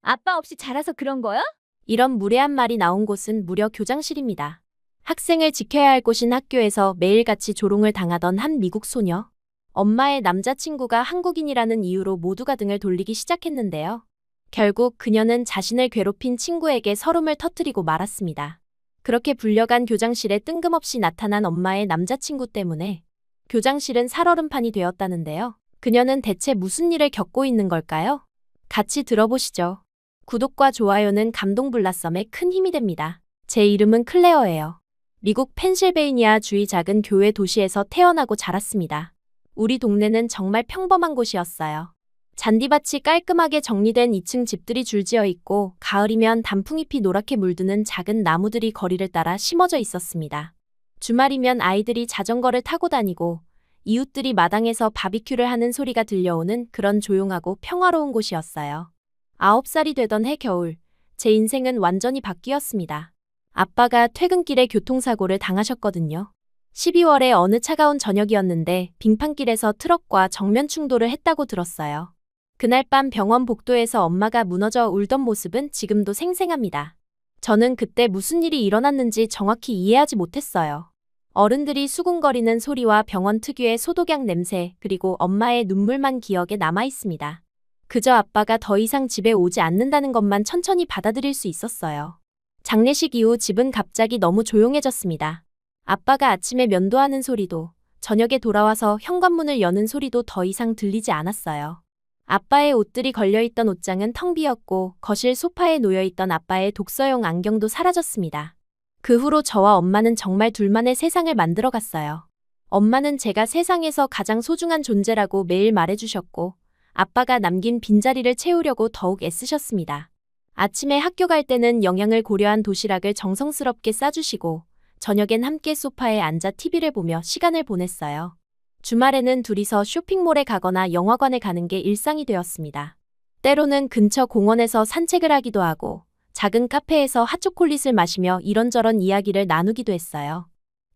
아빠 없이 자라서 그런 거야? 이런 무례한 말이 나온 곳은 무려 교장실입니다. 학생을 지켜야 할 곳인 학교에서 매일같이 조롱을 당하던 한 미국 소녀. 엄마의 남자친구가 한국인이라는 이유로 모두가 등을 돌리기 시작했는데요. 결국 그녀는 자신을 괴롭힌 친구에게 서름을 터뜨리고 말았습니다. 그렇게 불려간 교장실에 뜬금없이 나타난 엄마의 남자친구 때문에 교장실은 살얼음판이 되었다는데요. 그녀는 대체 무슨 일을 겪고 있는 걸까요? 같이 들어보시죠. 구독과 좋아요는 감동블라썸에 큰 힘이 됩니다. 제 이름은 클레어예요. 미국 펜실베이니아 주의 작은 교외 도시에서 태어나고 자랐습니다. 우리 동네는 정말 평범한 곳이었어요. 잔디밭이 깔끔하게 정리된 2층 집들이 줄지어 있고 가을이면 단풍잎이 노랗게 물드는 작은 나무들이 거리를 따라 심어져 있었습니다. 주말이면 아이들이 자전거를 타고 다니고 이웃들이 마당에서 바비큐를 하는 소리가 들려오는 그런 조용하고 평화로운 곳이었어요. 9살이 되던 해 겨울, 제 인생은 완전히 바뀌었습니다. 아빠가 퇴근길에 교통사고를 당하셨거든요. 12월에 어느 차가운 저녁이었는데 빙판길에서 트럭과 정면 충돌을 했다고 들었어요. 그날 밤 병원 복도에서 엄마가 무너져 울던 모습은 지금도 생생합니다. 저는 그때 무슨 일이 일어났는지 정확히 이해하지 못했어요. 어른들이 수군거리는 소리와 병원 특유의 소독약 냄새, 그리고 엄마의 눈물만 기억에 남아 있습니다. 그저 아빠가 더 이상 집에 오지 않는다는 것만 천천히 받아들일 수 있었어요. 장례식 이후 집은 갑자기 너무 조용해졌습니다. 아빠가 아침에 면도하는 소리도, 저녁에 돌아와서 현관문을 여는 소리도 더 이상 들리지 않았어요. 아빠의 옷들이 걸려있던 옷장은 텅 비었고 거실 소파에 놓여있던 아빠의 독서용 안경도 사라졌습니다. 그 후로 저와 엄마는 정말 둘만의 세상을 만들어갔어요. 엄마는 제가 세상에서 가장 소중한 존재라고 매일 말해주셨고 아빠가 남긴 빈자리를 채우려고 더욱 애쓰셨습니다. 아침에 학교 갈 때는 영양을 고려한 도시락을 정성스럽게 싸주시고 저녁엔 함께 소파에 앉아 TV를 보며 시간을 보냈어요. 주말에는 둘이서 쇼핑몰에 가거나 영화관에 가는 게 일상이 되었습니다. 때로는 근처 공원에서 산책을 하기도 하고 작은 카페에서 핫초콜릿을 마시며 이런저런 이야기를 나누기도 했어요.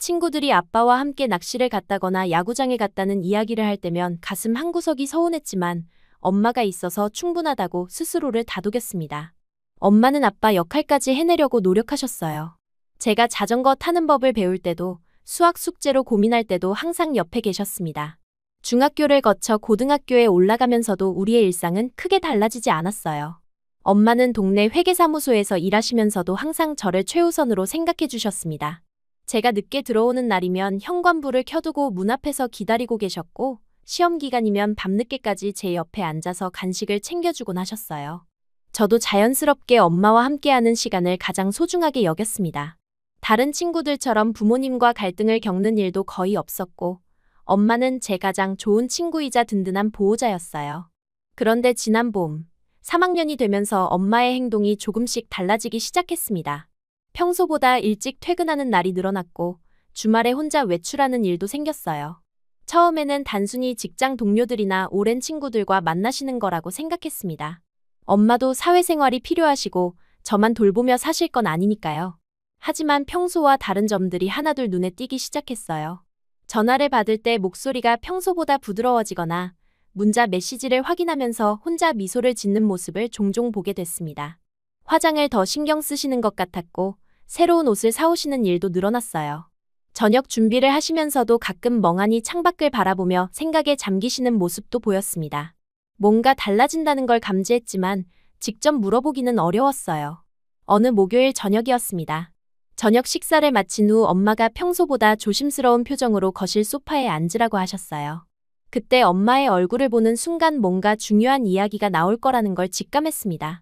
친구들이 아빠와 함께 낚시를 갔다거나 야구장에 갔다는 이야기를 할 때면 가슴 한구석이 서운했지만 엄마가 있어서 충분하다고 스스로를 다독였습니다. 엄마는 아빠 역할까지 해내려고 노력하셨어요. 제가 자전거 타는 법을 배울 때도 수학 숙제로 고민할 때도 항상 옆에 계셨습니다. 중학교를 거쳐 고등학교에 올라가면서도 우리의 일상은 크게 달라지지 않았어요. 엄마는 동네 회계사무소에서 일하시면서도 항상 저를 최우선으로 생각해 주셨습니다. 제가 늦게 들어오는 날이면 현관불을 켜두고 문 앞에서 기다리고 계셨고 시험 기간이면 밤늦게까지 제 옆에 앉아서 간식을 챙겨주곤 하셨어요. 저도 자연스럽게 엄마와 함께하는 시간을 가장 소중하게 여겼습니다. 다른 친구들처럼 부모님과 갈등을 겪는 일도 거의 없었고 엄마는 제 가장 좋은 친구이자 든든한 보호자였어요. 그런데 지난 봄, 3학년이 되면서 엄마의 행동이 조금씩 달라지기 시작했습니다. 평소보다 일찍 퇴근하는 날이 늘어났고 주말에 혼자 외출하는 일도 생겼어요. 처음에는 단순히 직장 동료들이나 오랜 친구들과 만나시는 거라고 생각했습니다. 엄마도 사회생활이 필요하시고 저만 돌보며 사실 건 아니니까요. 하지만 평소와 다른 점들이 하나둘 눈에 띄기 시작했어요. 전화를 받을 때 목소리가 평소보다 부드러워지거나 문자 메시지를 확인하면서 혼자 미소를 짓는 모습을 종종 보게 됐습니다. 화장을 더 신경 쓰시는 것 같았고 새로운 옷을 사오시는 일도 늘어났어요. 저녁 준비를 하시면서도 가끔 멍하니 창밖을 바라보며 생각에 잠기시는 모습도 보였습니다. 뭔가 달라진다는 걸 감지했지만 직접 물어보기는 어려웠어요. 어느 목요일 저녁이었습니다. 저녁 식사를 마친 후 엄마가 평소보다 조심스러운 표정으로 거실 소파에 앉으라고 하셨어요. 그때 엄마의 얼굴을 보는 순간 뭔가 중요한 이야기가 나올 거라는 걸 직감했습니다.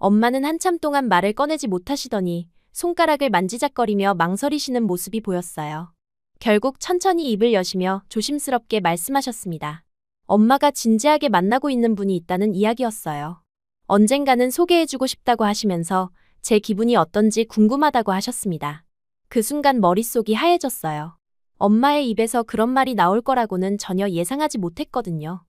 엄마는 한참 동안 말을 꺼내지 못하시더니 손가락을 만지작거리며 망설이시는 모습이 보였어요. 결국 천천히 입을 여시며 조심스럽게 말씀하셨습니다. 엄마가 진지하게 만나고 있는 분이 있다는 이야기였어요. 언젠가는 소개해주고 싶다고 하시면서 제 기분이 어떤지 궁금하다고 하셨습니다. 그 순간 머릿속이 하얘졌어요. 엄마의 입에서 그런 말이 나올 거라고는 전혀 예상하지 못했거든요.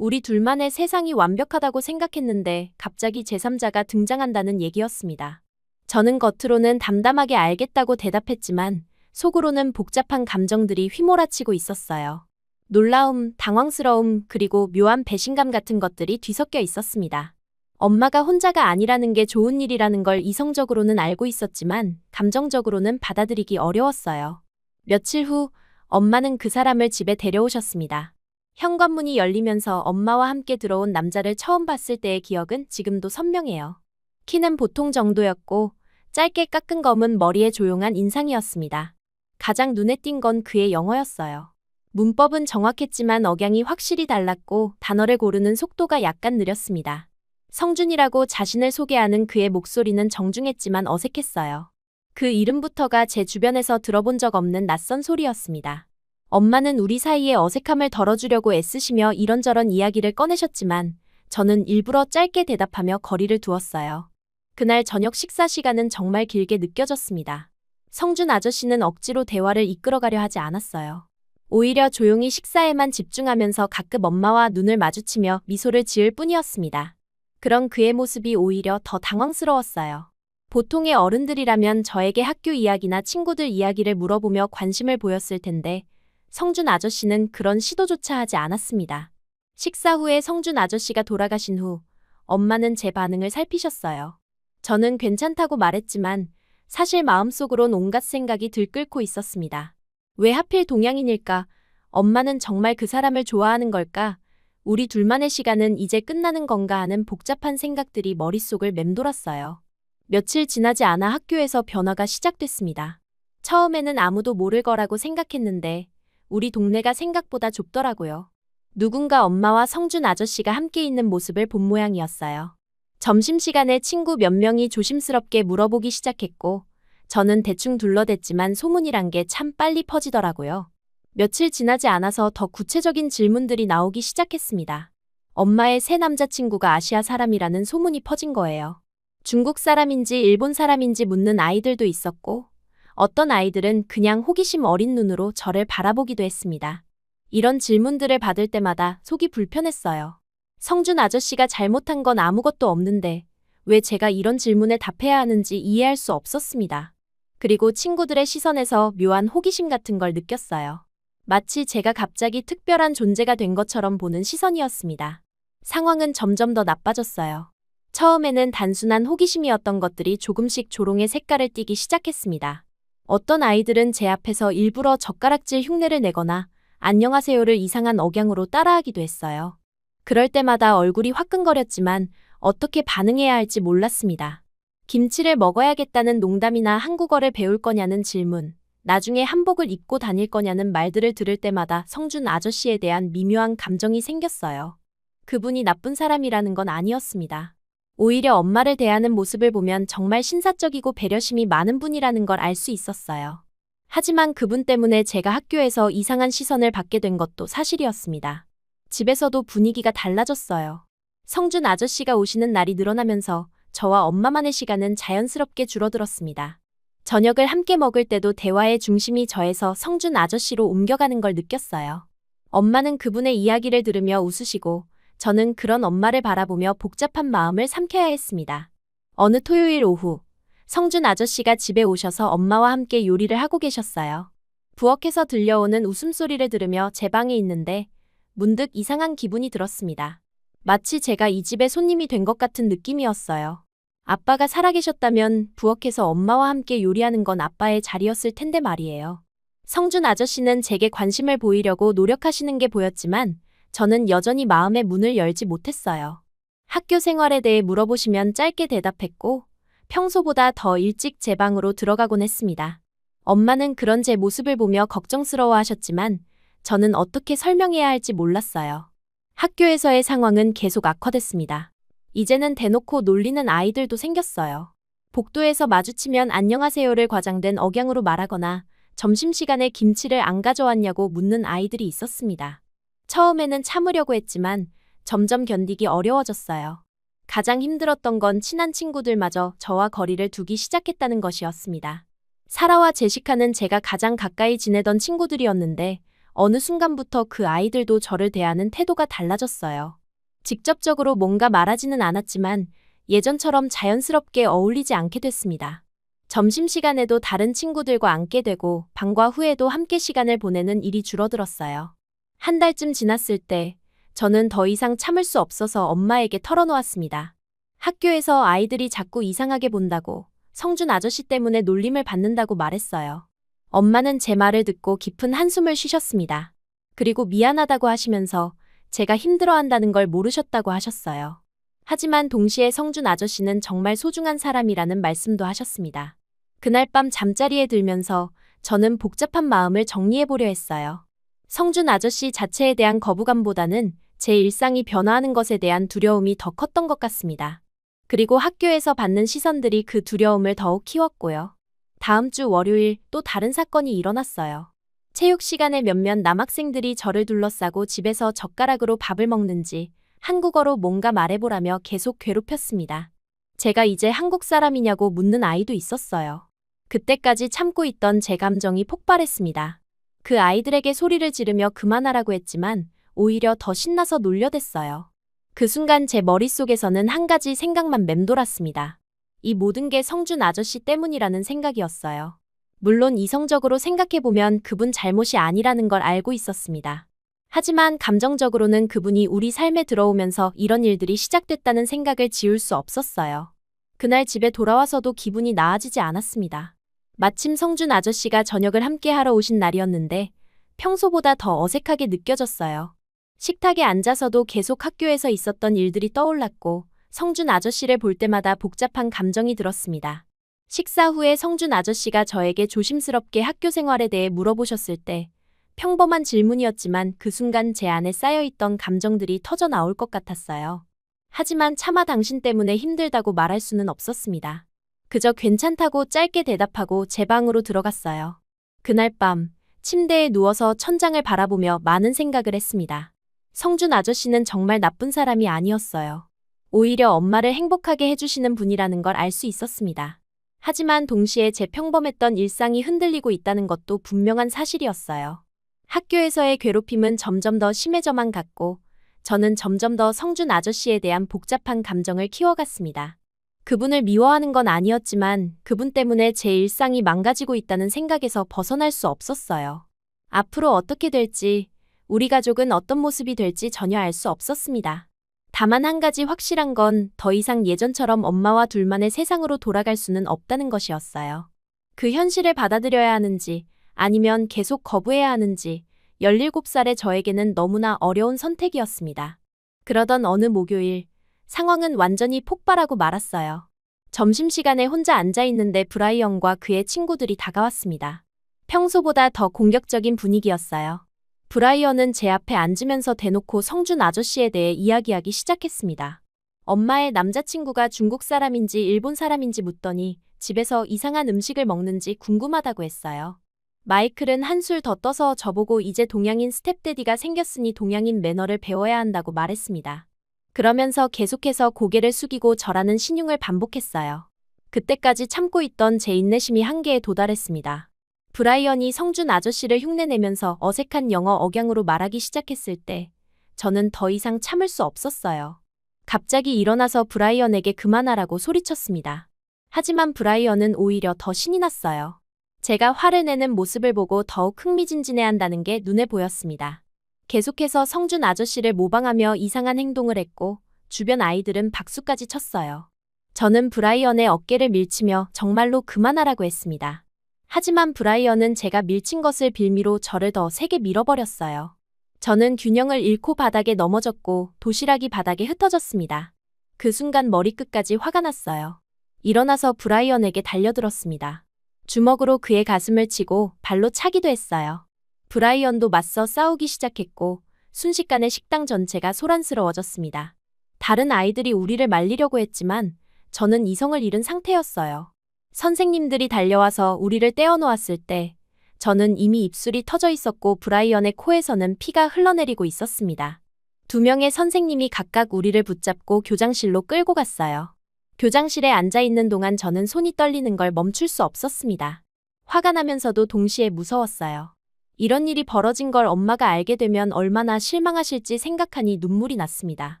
우리 둘만의 세상이 완벽하다고 생각했는데 갑자기 제3자가 등장한다는 얘기였습니다. 저는 겉으로는 담담하게 알겠다고 대답했지만 속으로는 복잡한 감정들이 휘몰아치고 있었어요. 놀라움, 당황스러움, 그리고 묘한 배신감 같은 것들이 뒤섞여 있었습니다. 엄마가 혼자가 아니라는 게 좋은 일이라는 걸 이성적으로는 알고 있었지만 감정적으로는 받아들이기 어려웠어요. 며칠 후 엄마는 그 사람을 집에 데려오셨습니다. 현관문이 열리면서 엄마와 함께 들어온 남자를 처음 봤을 때의 기억은 지금도 선명해요. 키는 보통 정도였고 짧게 깎은 검은 머리에 조용한 인상이었습니다. 가장 눈에 띈 건 그의 영어였어요. 문법은 정확했지만 억양이 확실히 달랐고 단어를 고르는 속도가 약간 느렸습니다. 성준이라고 자신을 소개하는 그의 목소리는 정중했지만 어색했어요. 그 이름부터가 제 주변에서 들어본 적 없는 낯선 소리였습니다. 엄마는 우리 사이의 어색함을 덜어주려고 애쓰시며 이런저런 이야기를 꺼내셨지만 저는 일부러 짧게 대답하며 거리를 두었어요. 그날 저녁 식사 시간은 정말 길게 느껴졌습니다. 성준 아저씨는 억지로 대화를 이끌어가려 하지 않았어요. 오히려 조용히 식사에만 집중하면서 가끔 엄마와 눈을 마주치며 미소를 지을 뿐이었습니다. 그런 그의 모습이 오히려 더 당황스러웠어요. 보통의 어른들이라면 저에게 학교 이야기나 친구들 이야기를 물어보며 관심을 보였을 텐데 성준 아저씨는 그런 시도조차 하지 않았습니다. 식사 후에 성준 아저씨가 돌아가신 후 엄마는 제 반응을 살피셨어요. 저는 괜찮다고 말했지만 사실 마음속으론 온갖 생각이 들끓고 있었습니다. 왜 하필 동양인일까? 엄마는 정말 그 사람을 좋아하는 걸까? 우리 둘만의 시간은 이제 끝나는 건가 하는 복잡한 생각들이 머릿속을 맴돌았어요. 며칠 지나지 않아 학교에서 변화가 시작됐습니다. 처음에는 아무도 모를 거라고 생각했는데 우리 동네가 생각보다 좁더라고요. 누군가 엄마와 성준 아저씨가 함께 있는 모습을 본 모양이었어요. 점심시간에 친구 몇 명이 조심스럽게 물어보기 시작했고 저는 대충 둘러댔지만 소문이란 게 참 빨리 퍼지더라고요. 며칠 지나지 않아서 더 구체적인 질문들이 나오기 시작했습니다. 엄마의 새 남자친구가 아시아 사람이라는 소문이 퍼진 거예요. 중국 사람인지 일본 사람인지 묻는 아이들도 있었고 어떤 아이들은 그냥 호기심 어린 눈으로 저를 바라보기도 했습니다. 이런 질문들을 받을 때마다 속이 불편했어요. 성준 아저씨가 잘못한 건 아무것도 없는데 왜 제가 이런 질문에 답해야 하는지 이해할 수 없었습니다. 그리고 친구들의 시선에서 묘한 호기심 같은 걸 느꼈어요. 마치 제가 갑자기 특별한 존재가 된 것처럼 보는 시선이었습니다. 상황은 점점 더 나빠졌어요. 처음에는 단순한 호기심이었던 것들이 조금씩 조롱의 색깔을 띠기 시작했습니다. 어떤 아이들은 제 앞에서 일부러 젓가락질 흉내를 내거나 안녕하세요를 이상한 억양으로 따라하기도 했어요. 그럴 때마다 얼굴이 화끈거렸지만 어떻게 반응해야 할지 몰랐습니다. 김치를 먹어야겠다는 농담이나 한국어를 배울 거냐는 질문, 나중에 한복을 입고 다닐 거냐는 말들을 들을 때마다 성준 아저씨에 대한 미묘한 감정이 생겼어요. 그분이 나쁜 사람이라는 건 아니었습니다. 오히려 엄마를 대하는 모습을 보면 정말 신사적이고 배려심이 많은 분이라는 걸 알 수 있었어요. 하지만 그분 때문에 제가 학교에서 이상한 시선을 받게 된 것도 사실이었습니다. 집에서도 분위기가 달라졌어요. 성준 아저씨가 오시는 날이 늘어나면서 저와 엄마만의 시간은 자연스럽게 줄어들었습니다. 저녁을 함께 먹을 때도 대화의 중심이 저에서 성준 아저씨로 옮겨가는 걸 느꼈어요. 엄마는 그분의 이야기를 들으며 웃으시고 저는 그런 엄마를 바라보며 복잡한 마음을 삼켜야 했습니다. 어느 토요일 오후, 성준 아저씨가 집에 오셔서 엄마와 함께 요리를 하고 계셨어요. 부엌에서 들려오는 웃음소리를 들으며 제 방에 있는데 문득 이상한 기분이 들었습니다. 마치 제가 이 집의 손님이 된 것 같은 느낌이었어요. 아빠가 살아계셨다면 부엌에서 엄마와 함께 요리하는 건 아빠의 자리였을 텐데 말이에요. 성준 아저씨는 제게 관심을 보이려고 노력하시는 게 보였지만 저는 여전히 마음의 문을 열지 못했어요. 학교 생활에 대해 물어보시면 짧게 대답했고 평소보다 더 일찍 제 방으로 들어가곤 했습니다. 엄마는 그런 제 모습을 보며 걱정스러워 하셨지만 저는 어떻게 설명해야 할지 몰랐어요. 학교에서의 상황은 계속 악화됐습니다. 이제는 대놓고 놀리는 아이들도 생겼어요. 복도에서 마주치면 안녕하세요를 과장된 억양으로 말하거나 점심시간에 김치를 안 가져왔냐고 묻는 아이들이 있었습니다. 처음에는 참으려고 했지만 점점 견디기 어려워졌어요. 가장 힘들었던 건 친한 친구들마저 저와 거리를 두기 시작했다는 것이었습니다. 사라와 제시카는 제가 가장 가까이 지내던 친구들이었는데 어느 순간부터 그 아이들도 저를 대하는 태도가 달라졌어요. 직접적으로 뭔가 말하지는 않았지만 예전처럼 자연스럽게 어울리지 않게 됐습니다. 점심시간에도 다른 친구들과 앉게 되고 방과 후에도 함께 시간을 보내는 일이 줄어들었어요. 한 달쯤 지났을 때 저는 더 이상 참을 수 없어서 엄마에게 털어놓았습니다. 학교에서 아이들이 자꾸 이상하게 본다고, 성준 아저씨 때문에 놀림을 받는다고 말했어요. 엄마는 제 말을 듣고 깊은 한숨을 쉬셨습니다. 그리고 미안하다고 하시면서 제가 힘들어한다는 걸 모르셨다고 하셨어요. 하지만 동시에 성준 아저씨는 정말 소중한 사람이라는 말씀도 하셨습니다. 그날 밤 잠자리에 들면서 저는 복잡한 마음을 정리해보려 했어요. 성준 아저씨 자체에 대한 거부감보다는 제 일상이 변화하는 것에 대한 두려움이 더 컸던 것 같습니다. 그리고 학교에서 받는 시선들이 그 두려움을 더욱 키웠고요. 다음 주 월요일 또 다른 사건이 일어났어요. 체육 시간에 몇몇 남학생들이 저를 둘러싸고 집에서 젓가락으로 밥을 먹는지 한국어로 뭔가 말해보라며 계속 괴롭혔습니다. 제가 이제 한국 사람이냐고 묻는 아이도 있었어요. 그때까지 참고 있던 제 감정이 폭발했습니다. 그 아이들에게 소리를 지르며 그만하라고 했지만 오히려 더 신나서 놀려댔어요. 그 순간 제 머릿속에서는 한 가지 생각만 맴돌았습니다. 이 모든 게 성준 아저씨 때문이라는 생각이었어요. 물론 이성적으로 생각해보면 그분 잘못이 아니라는 걸 알고 있었습니다. 하지만 감정적으로는 그분이 우리 삶에 들어오면서 이런 일들이 시작됐다는 생각을 지울 수 없었어요. 그날 집에 돌아와서도 기분이 나아지지 않았습니다. 마침 성준 아저씨가 저녁을 함께 하러 오신 날이었는데 평소보다 더 어색하게 느껴졌어요. 식탁에 앉아서도 계속 학교에서 있었던 일들이 떠올랐고 성준 아저씨를 볼 때마다 복잡한 감정이 들었습니다. 식사 후에 성준 아저씨가 저에게 조심스럽게 학교 생활에 대해 물어보셨을 때 평범한 질문이었지만 그 순간 제 안에 쌓여있던 감정들이 터져 나올 것 같았어요. 하지만 차마 당신 때문에 힘들다고 말할 수는 없었습니다. 그저 괜찮다고 짧게 대답하고 제 방으로 들어갔어요. 그날 밤 침대에 누워서 천장을 바라보며 많은 생각을 했습니다. 성준 아저씨는 정말 나쁜 사람이 아니었어요. 오히려 엄마를 행복하게 해주시는 분이라는 걸 알 수 있었습니다. 하지만 동시에 제 평범했던 일상이 흔들리고 있다는 것도 분명한 사실이었어요. 학교에서의 괴롭힘은 점점 더 심해져만 갔고 저는 점점 더 성준 아저씨에 대한 복잡한 감정을 키워갔습니다. 그분을 미워하는 건 아니었지만 그분 때문에 제 일상이 망가지고 있다는 생각에서 벗어날 수 없었어요. 앞으로 어떻게 될지, 우리 가족은 어떤 모습이 될지 전혀 알 수 없었습니다. 다만 한 가지 확실한 건 더 이상 예전처럼 엄마와 둘만의 세상으로 돌아갈 수는 없다는 것이었어요. 그 현실을 받아들여야 하는지 아니면 계속 거부해야 하는지 17살의 저에게는 너무나 어려운 선택이었습니다. 그러던 어느 목요일, 상황은 완전히 폭발하고 말았어요. 점심시간에 혼자 앉아있는데 브라이언과 그의 친구들이 다가왔습니다. 평소보다 더 공격적인 분위기였어요. 브라이언은 제 앞에 앉으면서 대놓고 성준 아저씨에 대해 이야기하기 시작했습니다. 엄마의 남자친구가 중국 사람인지 일본 사람인지 묻더니 집에서 이상한 음식을 먹는지 궁금하다고 했어요. 마이클은 한술 더 떠서 저보고 이제 동양인 스텝데디가 생겼으니 동양인 매너를 배워야 한다고 말했습니다. 그러면서 계속해서 고개를 숙이고 절하는 신용을 반복했어요. 그때까지 참고 있던 제 인내심이 한계에 도달했습니다. 브라이언이 성준 아저씨를 흉내내면서 어색한 영어 억양으로 말하기 시작했을 때 저는 더 이상 참을 수 없었어요. 갑자기 일어나서 브라이언에게 그만하라고 소리쳤습니다. 하지만 브라이언은 오히려 더 신이 났어요. 제가 화를 내는 모습을 보고 더욱 흥미진진해한다는 게 눈에 보였습니다. 계속해서 성준 아저씨를 모방하며 이상한 행동을 했고 주변 아이들은 박수까지 쳤어요. 저는 브라이언의 어깨를 밀치며 정말로 그만하라고 했습니다. 하지만 브라이언은 제가 밀친 것을 빌미로 저를 더 세게 밀어버렸어요. 저는 균형을 잃고 바닥에 넘어졌고 도시락이 바닥에 흩어졌습니다. 그 순간 머리끝까지 화가 났어요. 일어나서 브라이언에게 달려들었습니다. 주먹으로 그의 가슴을 치고 발로 차기도 했어요. 브라이언도 맞서 싸우기 시작했고 순식간에 식당 전체가 소란스러워졌습니다. 다른 아이들이 우리를 말리려고 했지만 저는 이성을 잃은 상태였어요. 선생님들이 달려와서 우리를 떼어놓았을 때 저는 이미 입술이 터져 있었고 브라이언의 코에서는 피가 흘러내리고 있었습니다. 2명의 선생님이 각각 우리를 붙잡고 교장실로 끌고 갔어요. 교장실에 앉아있는 동안 저는 손이 떨리는 걸 멈출 수 없었습니다. 화가 나면서도 동시에 무서웠어요. 이런 일이 벌어진 걸 엄마가 알게 되면 얼마나 실망하실지 생각하니 눈물이 났습니다.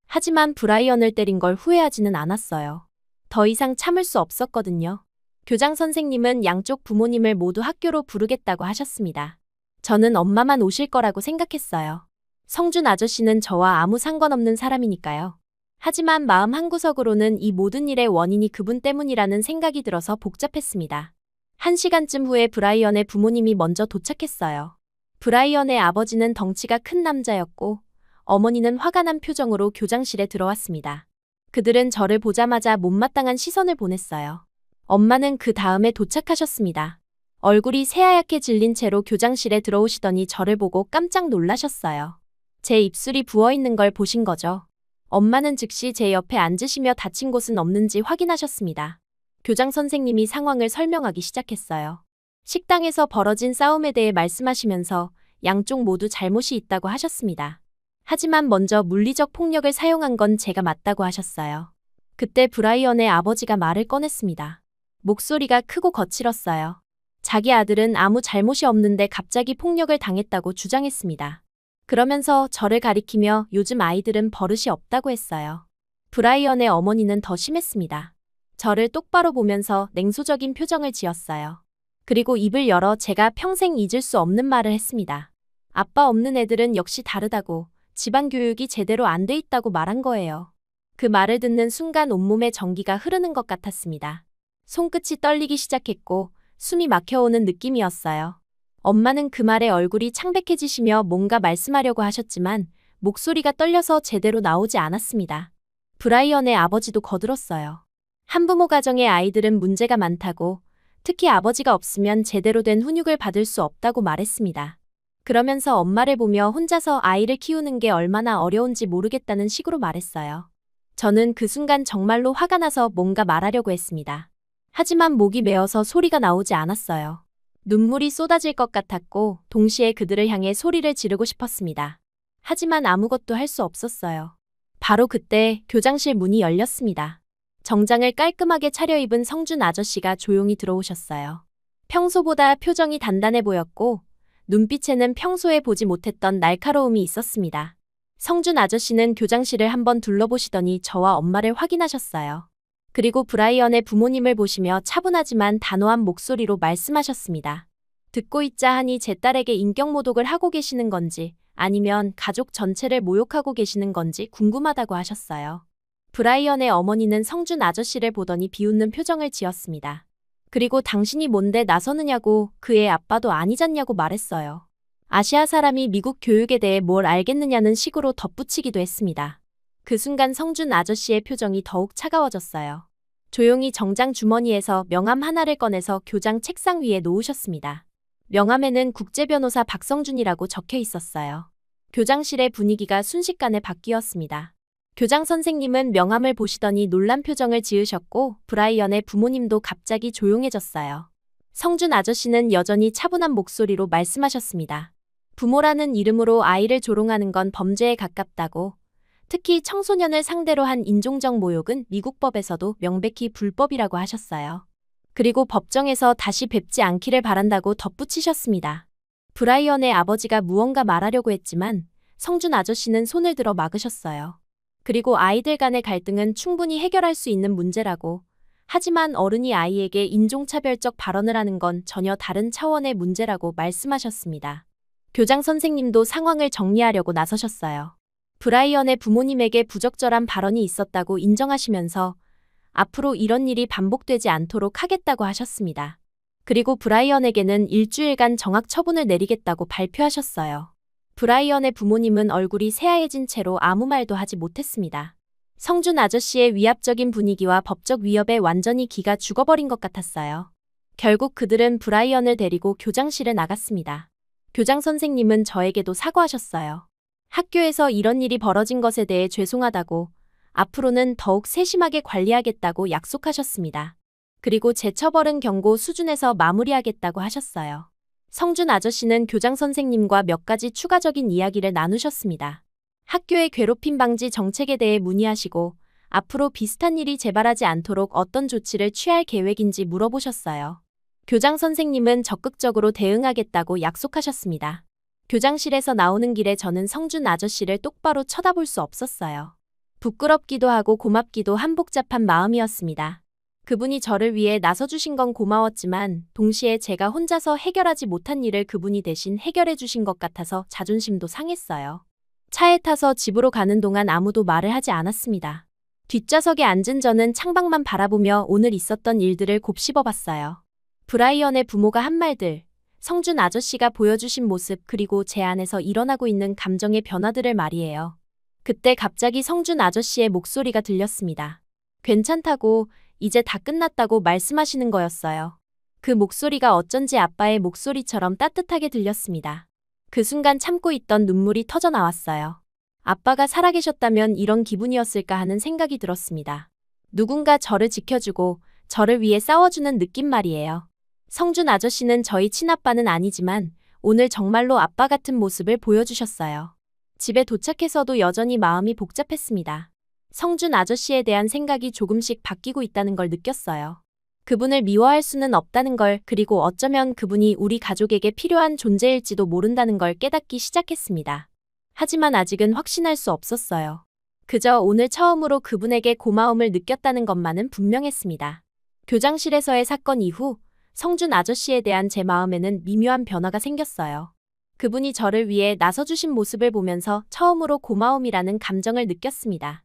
하지만 브라이언을 때린 걸 후회하지는 않았어요. 더 이상 참을 수 없었거든요. 교장 선생님은 양쪽 부모님을 모두 학교로 부르겠다고 하셨습니다. 저는 엄마만 오실 거라고 생각했어요. 성준 아저씨는 저와 아무 상관없는 사람이니까요. 하지만 마음 한구석으로는 이 모든 일의 원인이 그분 때문이라는 생각이 들어서 복잡했습니다. 1시간쯤 후에 브라이언의 부모님이 먼저 도착했어요. 브라이언의 아버지는 덩치가 큰 남자였고 어머니는 화가 난 표정으로 교장실에 들어왔습니다. 그들은 저를 보자마자 못마땅한 시선을 보냈어요. 엄마는 그 다음에 도착하셨습니다. 얼굴이 새하얗게 질린 채로 교장실에 들어오시더니 저를 보고 깜짝 놀라셨어요. 제 입술이 부어있는 걸 보신 거죠. 엄마는 즉시 제 옆에 앉으시며 다친 곳은 없는지 확인하셨습니다. 교장 선생님이 상황을 설명하기 시작했어요. 식당에서 벌어진 싸움에 대해 말씀하시면서 양쪽 모두 잘못이 있다고 하셨습니다. 하지만 먼저 물리적 폭력을 사용한 건 제가 맞다고 하셨어요. 그때 브라이언의 아버지가 말을 꺼냈습니다. 목소리가 크고 거칠었어요. 자기 아들은 아무 잘못이 없는데 갑자기 폭력을 당했다고 주장했습니다. 그러면서 저를 가리키며 요즘 아이들은 버릇이 없다고 했어요. 브라이언의 어머니는 더 심했습니다. 저를 똑바로 보면서 냉소적인 표정을 지었어요. 그리고 입을 열어 제가 평생 잊을 수 없는 말을 했습니다. 아빠 없는 애들은 역시 다르다고, 집안 교육이 제대로 안 돼 있다고 말한 거예요. 그 말을 듣는 순간 온몸에 전기가 흐르는 것 같았습니다. 손끝이 떨리기 시작했고 숨이 막혀오는 느낌이었어요. 엄마는 그 말에 얼굴이 창백해지시며 뭔가 말씀하려고 하셨지만 목소리가 떨려서 제대로 나오지 않았습니다. 브라이언의 아버지도 거들었어요. 한부모 가정의 아이들은 문제가 많다고, 특히 아버지가 없으면 제대로 된 훈육을 받을 수 없다고 말했습니다. 그러면서 엄마를 보며 혼자서 아이를 키우는 게 얼마나 어려운지 모르겠다는 식으로 말했어요. 저는 그 순간 정말로 화가 나서 뭔가 말하려고 했습니다. 하지만 목이 메어서 소리가 나오지 않았어요. 눈물이 쏟아질 것 같았고 동시에 그들을 향해 소리를 지르고 싶었습니다. 하지만 아무것도 할 수 없었어요. 바로 그때 교장실 문이 열렸습니다. 정장을 깔끔하게 차려입은 성준 아저씨가 조용히 들어오셨어요. 평소보다 표정이 단단해 보였고 눈빛에는 평소에 보지 못했던 날카로움이 있었습니다. 성준 아저씨는 교장실을 한번 둘러보시더니 저와 엄마를 확인하셨어요. 그리고 브라이언의 부모님을 보시며 차분하지만 단호한 목소리로 말씀하셨습니다. 듣고 있자 하니 제 딸에게 인격모독을 하고 계시는 건지 아니면 가족 전체를 모욕하고 계시는 건지 궁금하다고 하셨어요. 브라이언의 어머니는 성준 아저씨를 보더니 비웃는 표정을 지었습니다. 그리고 당신이 뭔데 나서느냐고 그 애 아빠도 아니잖냐고 말했어요. 아시아 사람이 미국 교육에 대해 뭘 알겠느냐는 식으로 덧붙이기도 했습니다. 그 순간 성준 아저씨의 표정이 더욱 차가워졌어요. 조용히 정장 주머니에서 명함 하나를 꺼내서 교장 책상 위에 놓으셨습니다. 명함에는 국제변호사 박성준이라고 적혀 있었어요. 교장실의 분위기가 순식간에 바뀌었습니다. 교장 선생님은 명함을 보시더니 놀란 표정을 지으셨고 브라이언의 부모님도 갑자기 조용해졌어요. 성준 아저씨는 여전히 차분한 목소리로 말씀하셨습니다. 부모라는 이름으로 아이를 조롱하는 건 범죄에 가깝다고, 특히 청소년을 상대로 한 인종적 모욕은 미국 법에서도 명백히 불법이라고 하셨어요. 그리고 법정에서 다시 뵙지 않기를 바란다고 덧붙이셨습니다. 브라이언의 아버지가 무언가 말하려고 했지만 성준 아저씨는 손을 들어 막으셨어요. 그리고 아이들 간의 갈등은 충분히 해결할 수 있는 문제라고, 하지만 어른이 아이에게 인종차별적 발언을 하는 건 전혀 다른 차원의 문제라고 말씀하셨습니다. 교장 선생님도 상황을 정리하려고 나서셨어요. 브라이언의 부모님에게 부적절한 발언이 있었다고 인정하시면서 앞으로 이런 일이 반복되지 않도록 하겠다고 하셨습니다. 그리고 브라이언에게는 일주일간 정학 처분을 내리겠다고 발표하셨어요. 브라이언의 부모님은 얼굴이 새하얘진 채로 아무 말도 하지 못했습니다. 성준 아저씨의 위압적인 분위기와 법적 위협에 완전히 기가 죽어버린 것 같았어요. 결국 그들은 브라이언을 데리고 교장실에 나갔습니다. 교장 선생님은 저에게도 사과하셨어요. 학교에서 이런 일이 벌어진 것에 대해 죄송하다고, 앞으로는 더욱 세심하게 관리하겠다고 약속하셨습니다. 그리고 제 처벌은 경고 수준에서 마무리하겠다고 하셨어요. 성준 아저씨는 교장 선생님과 몇 가지 추가적인 이야기를 나누셨습니다. 학교의 괴롭힘 방지 정책에 대해 문의하시고 앞으로 비슷한 일이 재발하지 않도록 어떤 조치를 취할 계획인지 물어보셨어요. 교장 선생님은 적극적으로 대응하겠다고 약속하셨습니다. 교장실에서 나오는 길에 저는 성준 아저씨를 똑바로 쳐다볼 수 없었어요. 부끄럽기도 하고 고맙기도 한 복잡한 마음이었습니다. 그분이 저를 위해 나서주신 건 고마웠지만 동시에 제가 혼자서 해결하지 못한 일을 그분이 대신 해결해 주신 것 같아서 자존심도 상했어요. 차에 타서 집으로 가는 동안 아무도 말을 하지 않았습니다. 뒷좌석에 앉은 저는 창밖만 바라보며 오늘 있었던 일들을 곱씹어봤어요. 브라이언의 부모가 한 말들, 성준 아저씨가 보여주신 모습 그리고 제 안에서 일어나고 있는 감정의 변화들을 말이에요. 그때 갑자기 성준 아저씨의 목소리가 들렸습니다. 괜찮다고, 이제 다 끝났다고 말씀하시는 거였어요. 그 목소리가 어쩐지 아빠의 목소리처럼 따뜻하게 들렸습니다. 그 순간 참고 있던 눈물이 터져 나왔어요. 아빠가 살아계셨다면 이런 기분이었을까 하는 생각이 들었습니다. 누군가 저를 지켜주고 저를 위해 싸워주는 느낌 말이에요. 성준 아저씨는 저희 친아빠는 아니지만 오늘 정말로 아빠 같은 모습을 보여주셨어요. 집에 도착해서도 여전히 마음이 복잡했습니다. 성준 아저씨에 대한 생각이 조금씩 바뀌고 있다는 걸 느꼈어요. 그분을 미워할 수는 없다는 걸, 그리고 어쩌면 그분이 우리 가족에게 필요한 존재일지도 모른다는 걸 깨닫기 시작했습니다. 하지만 아직은 확신할 수 없었어요. 그저 오늘 처음으로 그분에게 고마움을 느꼈다는 것만은 분명했습니다. 교장실에서의 사건 이후 성준 아저씨에 대한 제 마음에는 미묘한 변화가 생겼어요. 그분이 저를 위해 나서주신 모습을 보면서 처음으로 고마움이라는 감정을 느꼈습니다.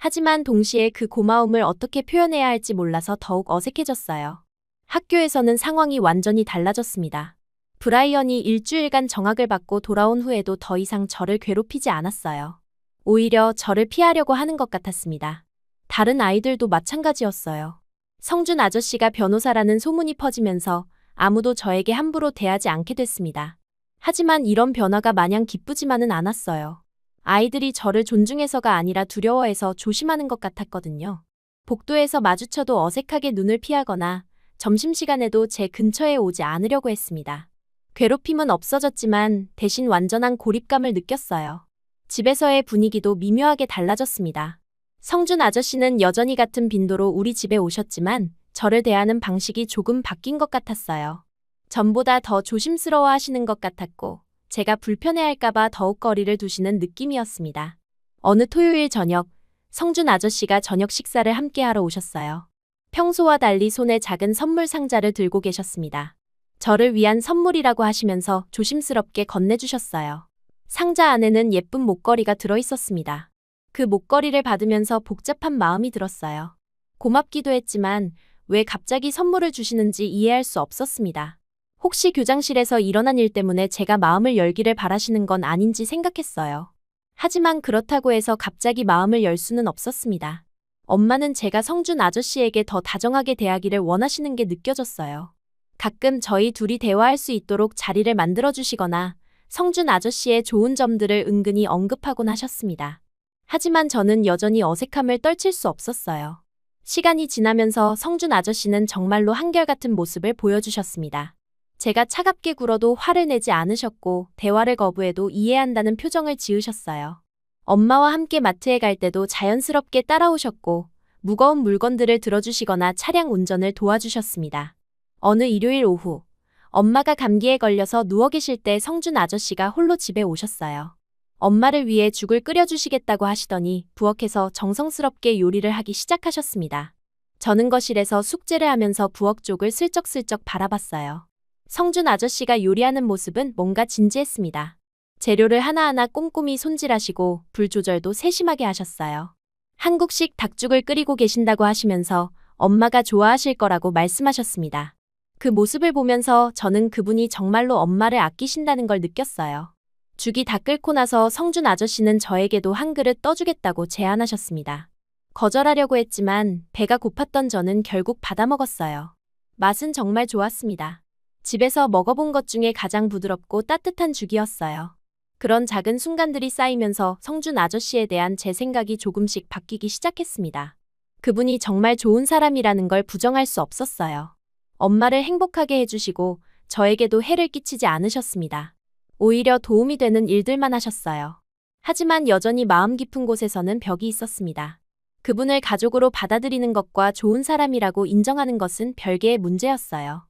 하지만 동시에 그 고마움을 어떻게 표현해야 할지 몰라서 더욱 어색해졌어요. 학교에서는 상황이 완전히 달라졌습니다. 브라이언이 일주일간 정학을 받고 돌아온 후에도 더 이상 저를 괴롭히지 않았어요. 오히려 저를 피하려고 하는 것 같았습니다. 다른 아이들도 마찬가지였어요. 성준 아저씨가 변호사라는 소문이 퍼지면서 아무도 저에게 함부로 대하지 않게 됐습니다. 하지만 이런 변화가 마냥 기쁘지만은 않았어요. 아이들이 저를 존중해서가 아니라 두려워해서 조심하는 것 같았거든요. 복도에서 마주쳐도 어색하게 눈을 피하거나 점심시간에도 제 근처에 오지 않으려고 했습니다. 괴롭힘은 없어졌지만 대신 완전한 고립감을 느꼈어요. 집에서의 분위기도 미묘하게 달라졌습니다. 성준 아저씨는 여전히 같은 빈도로 우리 집에 오셨지만 저를 대하는 방식이 조금 바뀐 것 같았어요. 전보다 더 조심스러워 하시는 것 같았고 제가 불편해할까봐 더욱 거리를 두시는 느낌이었습니다. 어느 토요일 저녁, 성준 아저씨가 저녁 식사를 함께하러 오셨어요. 평소와 달리 손에 작은 선물 상자를 들고 계셨습니다. 저를 위한 선물이라고 하시면서 조심스럽게 건네주셨어요. 상자 안에는 예쁜 목걸이가 들어있었습니다. 그 목걸이를 받으면서 복잡한 마음이 들었어요. 고맙기도 했지만 왜 갑자기 선물을 주시는지 이해할 수 없었습니다. 혹시 교장실에서 일어난 일 때문에 제가 마음을 열기를 바라시는 건 아닌지 생각했어요. 하지만 그렇다고 해서 갑자기 마음을 열 수는 없었습니다. 엄마는 제가 성준 아저씨에게 더 다정하게 대하기를 원하시는 게 느껴졌어요. 가끔 저희 둘이 대화할 수 있도록 자리를 만들어주시거나 성준 아저씨의 좋은 점들을 은근히 언급하곤 하셨습니다. 하지만 저는 여전히 어색함을 떨칠 수 없었어요. 시간이 지나면서 성준 아저씨는 정말로 한결같은 모습을 보여주셨습니다. 제가 차갑게 굴어도 화를 내지 않으셨고 대화를 거부해도 이해한다는 표정을 지으셨어요. 엄마와 함께 마트에 갈 때도 자연스럽게 따라오셨고 무거운 물건들을 들어주시거나 차량 운전을 도와주셨습니다. 어느 일요일 오후, 엄마가 감기에 걸려서 누워 계실 때 성준 아저씨가 홀로 집에 오셨어요. 엄마를 위해 죽을 끓여주시겠다고 하시더니 부엌에서 정성스럽게 요리를 하기 시작하셨습니다. 저는 거실에서 숙제를 하면서 부엌 쪽을 슬쩍슬쩍 바라봤어요. 성준 아저씨가 요리하는 모습은 뭔가 진지했습니다. 재료를 하나하나 꼼꼼히 손질하시고 불 조절도 세심하게 하셨어요. 한국식 닭죽을 끓이고 계신다고 하시면서 엄마가 좋아하실 거라고 말씀하셨습니다. 그 모습을 보면서 저는 그분이 정말로 엄마를 아끼신다는 걸 느꼈어요. 죽이 다 끓고 나서 성준 아저씨는 저에게도 한 그릇 떠주겠다고 제안하셨습니다. 거절하려고 했지만 배가 고팠던 저는 결국 받아먹었어요. 맛은 정말 좋았습니다. 집에서 먹어본 것 중에 가장 부드럽고 따뜻한 죽이었어요. 그런 작은 순간들이 쌓이면서 성준 아저씨에 대한 제 생각이 조금씩 바뀌기 시작했습니다. 그분이 정말 좋은 사람이라는 걸 부정할 수 없었어요. 엄마를 행복하게 해주시고 저에게도 해를 끼치지 않으셨습니다. 오히려 도움이 되는 일들만 하셨어요. 하지만 여전히 마음 깊은 곳에서는 벽이 있었습니다. 그분을 가족으로 받아들이는 것과 좋은 사람이라고 인정하는 것은 별개의 문제였어요.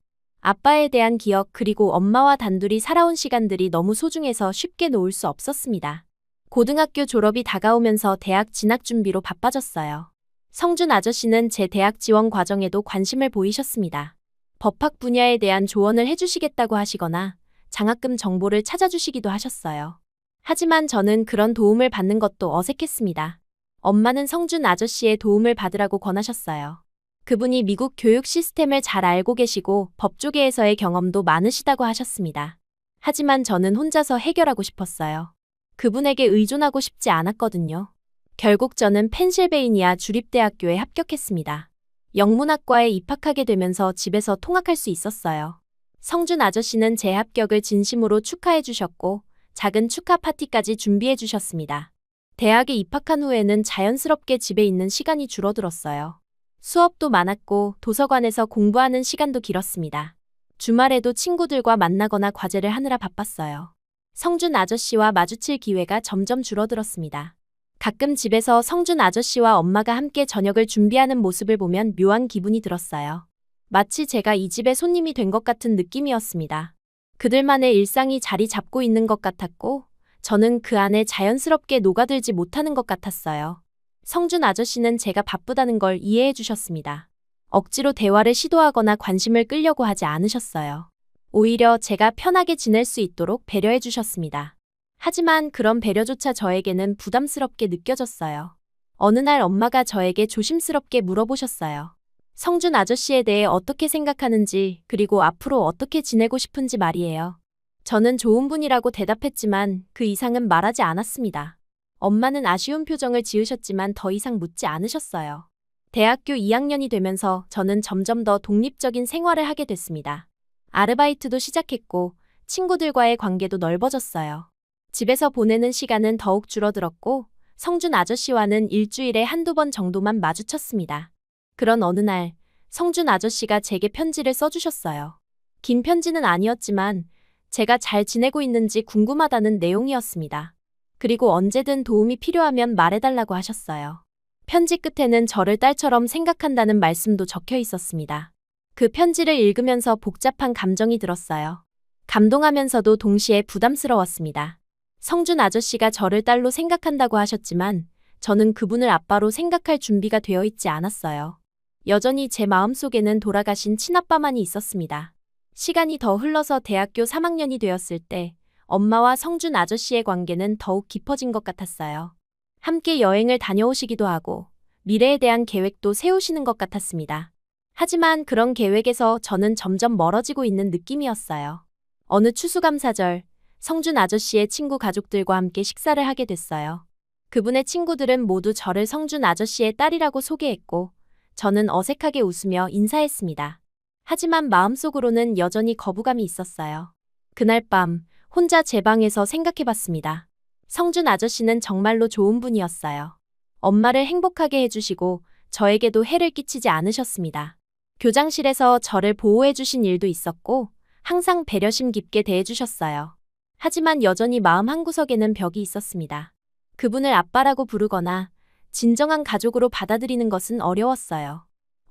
아빠에 대한 기억 그리고 엄마와 단둘이 살아온 시간들이 너무 소중해서 쉽게 놓을 수 없었습니다. 고등학교 졸업이 다가오면서 대학 진학 준비로 바빠졌어요. 성준 아저씨는 제 대학 지원 과정에도 관심을 보이셨습니다. 법학 분야에 대한 조언을 해주시겠다고 하시거나 장학금 정보를 찾아주시기도 하셨어요. 하지만 저는 그런 도움을 받는 것도 어색했습니다. 엄마는 성준 아저씨의 도움을 받으라고 권하셨어요. 그분이 미국 교육 시스템을 잘 알고 계시고 법조계에서의 경험도 많으시다고 하셨습니다. 하지만 저는 혼자서 해결하고 싶었어요. 그분에게 의존하고 싶지 않았거든요. 결국 저는 펜실베이니아 주립대학교에 합격했습니다. 영문학과에 입학하게 되면서 집에서 통학할 수 있었어요. 성준 아저씨는 제 합격을 진심으로 축하해 주셨고 작은 축하 파티까지 준비해 주셨습니다. 대학에 입학한 후에는 자연스럽게 집에 있는 시간이 줄어들었어요. 수업도 많았고 도서관에서 공부하는 시간도 길었습니다. 주말에도 친구들과 만나거나 과제를 하느라 바빴어요. 성준 아저씨와 마주칠 기회가 점점 줄어들었습니다. 가끔 집에서 성준 아저씨와 엄마가 함께 저녁을 준비하는 모습을 보면 묘한 기분이 들었어요. 마치 제가 이 집의 손님이 된 것 같은 느낌이었습니다. 그들만의 일상이 자리 잡고 있는 것 같았고 저는 그 안에 자연스럽게 녹아들지 못하는 것 같았어요. 성준 아저씨는 제가 바쁘다는 걸 이해해 주셨습니다. 억지로 대화를 시도하거나 관심을 끌려고 하지 않으셨어요. 오히려 제가 편하게 지낼 수 있도록 배려해 주셨습니다. 하지만 그런 배려조차 저에게는 부담스럽게 느껴졌어요. 어느 날 엄마가 저에게 조심스럽게 물어보셨어요. 성준 아저씨에 대해 어떻게 생각하는지, 그리고 앞으로 어떻게 지내고 싶은지 말이에요. 저는 좋은 분이라고 대답했지만 그 이상은 말하지 않았습니다. 엄마는 아쉬운 표정을 지으셨지만 더 이상 묻지 않으셨어요. 대학교 2학년이 되면서 저는 점점 더 독립적인 생활을 하게 됐습니다. 아르바이트도 시작했고 친구들과의 관계도 넓어졌어요. 집에서 보내는 시간은 더욱 줄어들었고 성준 아저씨와는 일주일에 한두 번 정도만 마주쳤습니다. 그런 어느 날 성준 아저씨가 제게 편지를 써주셨어요. 긴 편지는 아니었지만 제가 잘 지내고 있는지 궁금하다는 내용이었습니다. 그리고 언제든 도움이 필요하면 말해달라고 하셨어요. 편지 끝에는 저를 딸처럼 생각한다는 말씀도 적혀 있었습니다. 그 편지를 읽으면서 복잡한 감정이 들었어요. 감동하면서도 동시에 부담스러웠습니다. 성준 아저씨가 저를 딸로 생각한다고 하셨지만 저는 그분을 아빠로 생각할 준비가 되어 있지 않았어요. 여전히 제 마음속에는 돌아가신 친아빠만이 있었습니다. 시간이 더 흘러서 대학교 3학년이 되었을 때 엄마와 성준 아저씨의 관계는 더욱 깊어진 것 같았어요. 함께 여행을 다녀오시기도 하고 미래에 대한 계획도 세우시는 것 같았습니다. 하지만 그런 계획에서 저는 점점 멀어지고 있는 느낌이었어요. 어느 추수감사절, 성준 아저씨의 친구 가족들과 함께 식사를 하게 됐어요. 그분의 친구들은 모두 저를 성준 아저씨의 딸이라고 소개했고 저는 어색하게 웃으며 인사했습니다. 하지만 마음속으로는 여전히 거부감이 있었어요. 그날 밤 혼자 제 방에서 생각해봤습니다. 성준 아저씨는 정말로 좋은 분이었어요. 엄마를 행복하게 해주시고 저에게도 해를 끼치지 않으셨습니다. 교장실에서 저를 보호해주신 일도 있었고 항상 배려심 깊게 대해주셨어요. 하지만 여전히 마음 한구석에는 벽이 있었습니다. 그분을 아빠라고 부르거나 진정한 가족으로 받아들이는 것은 어려웠어요.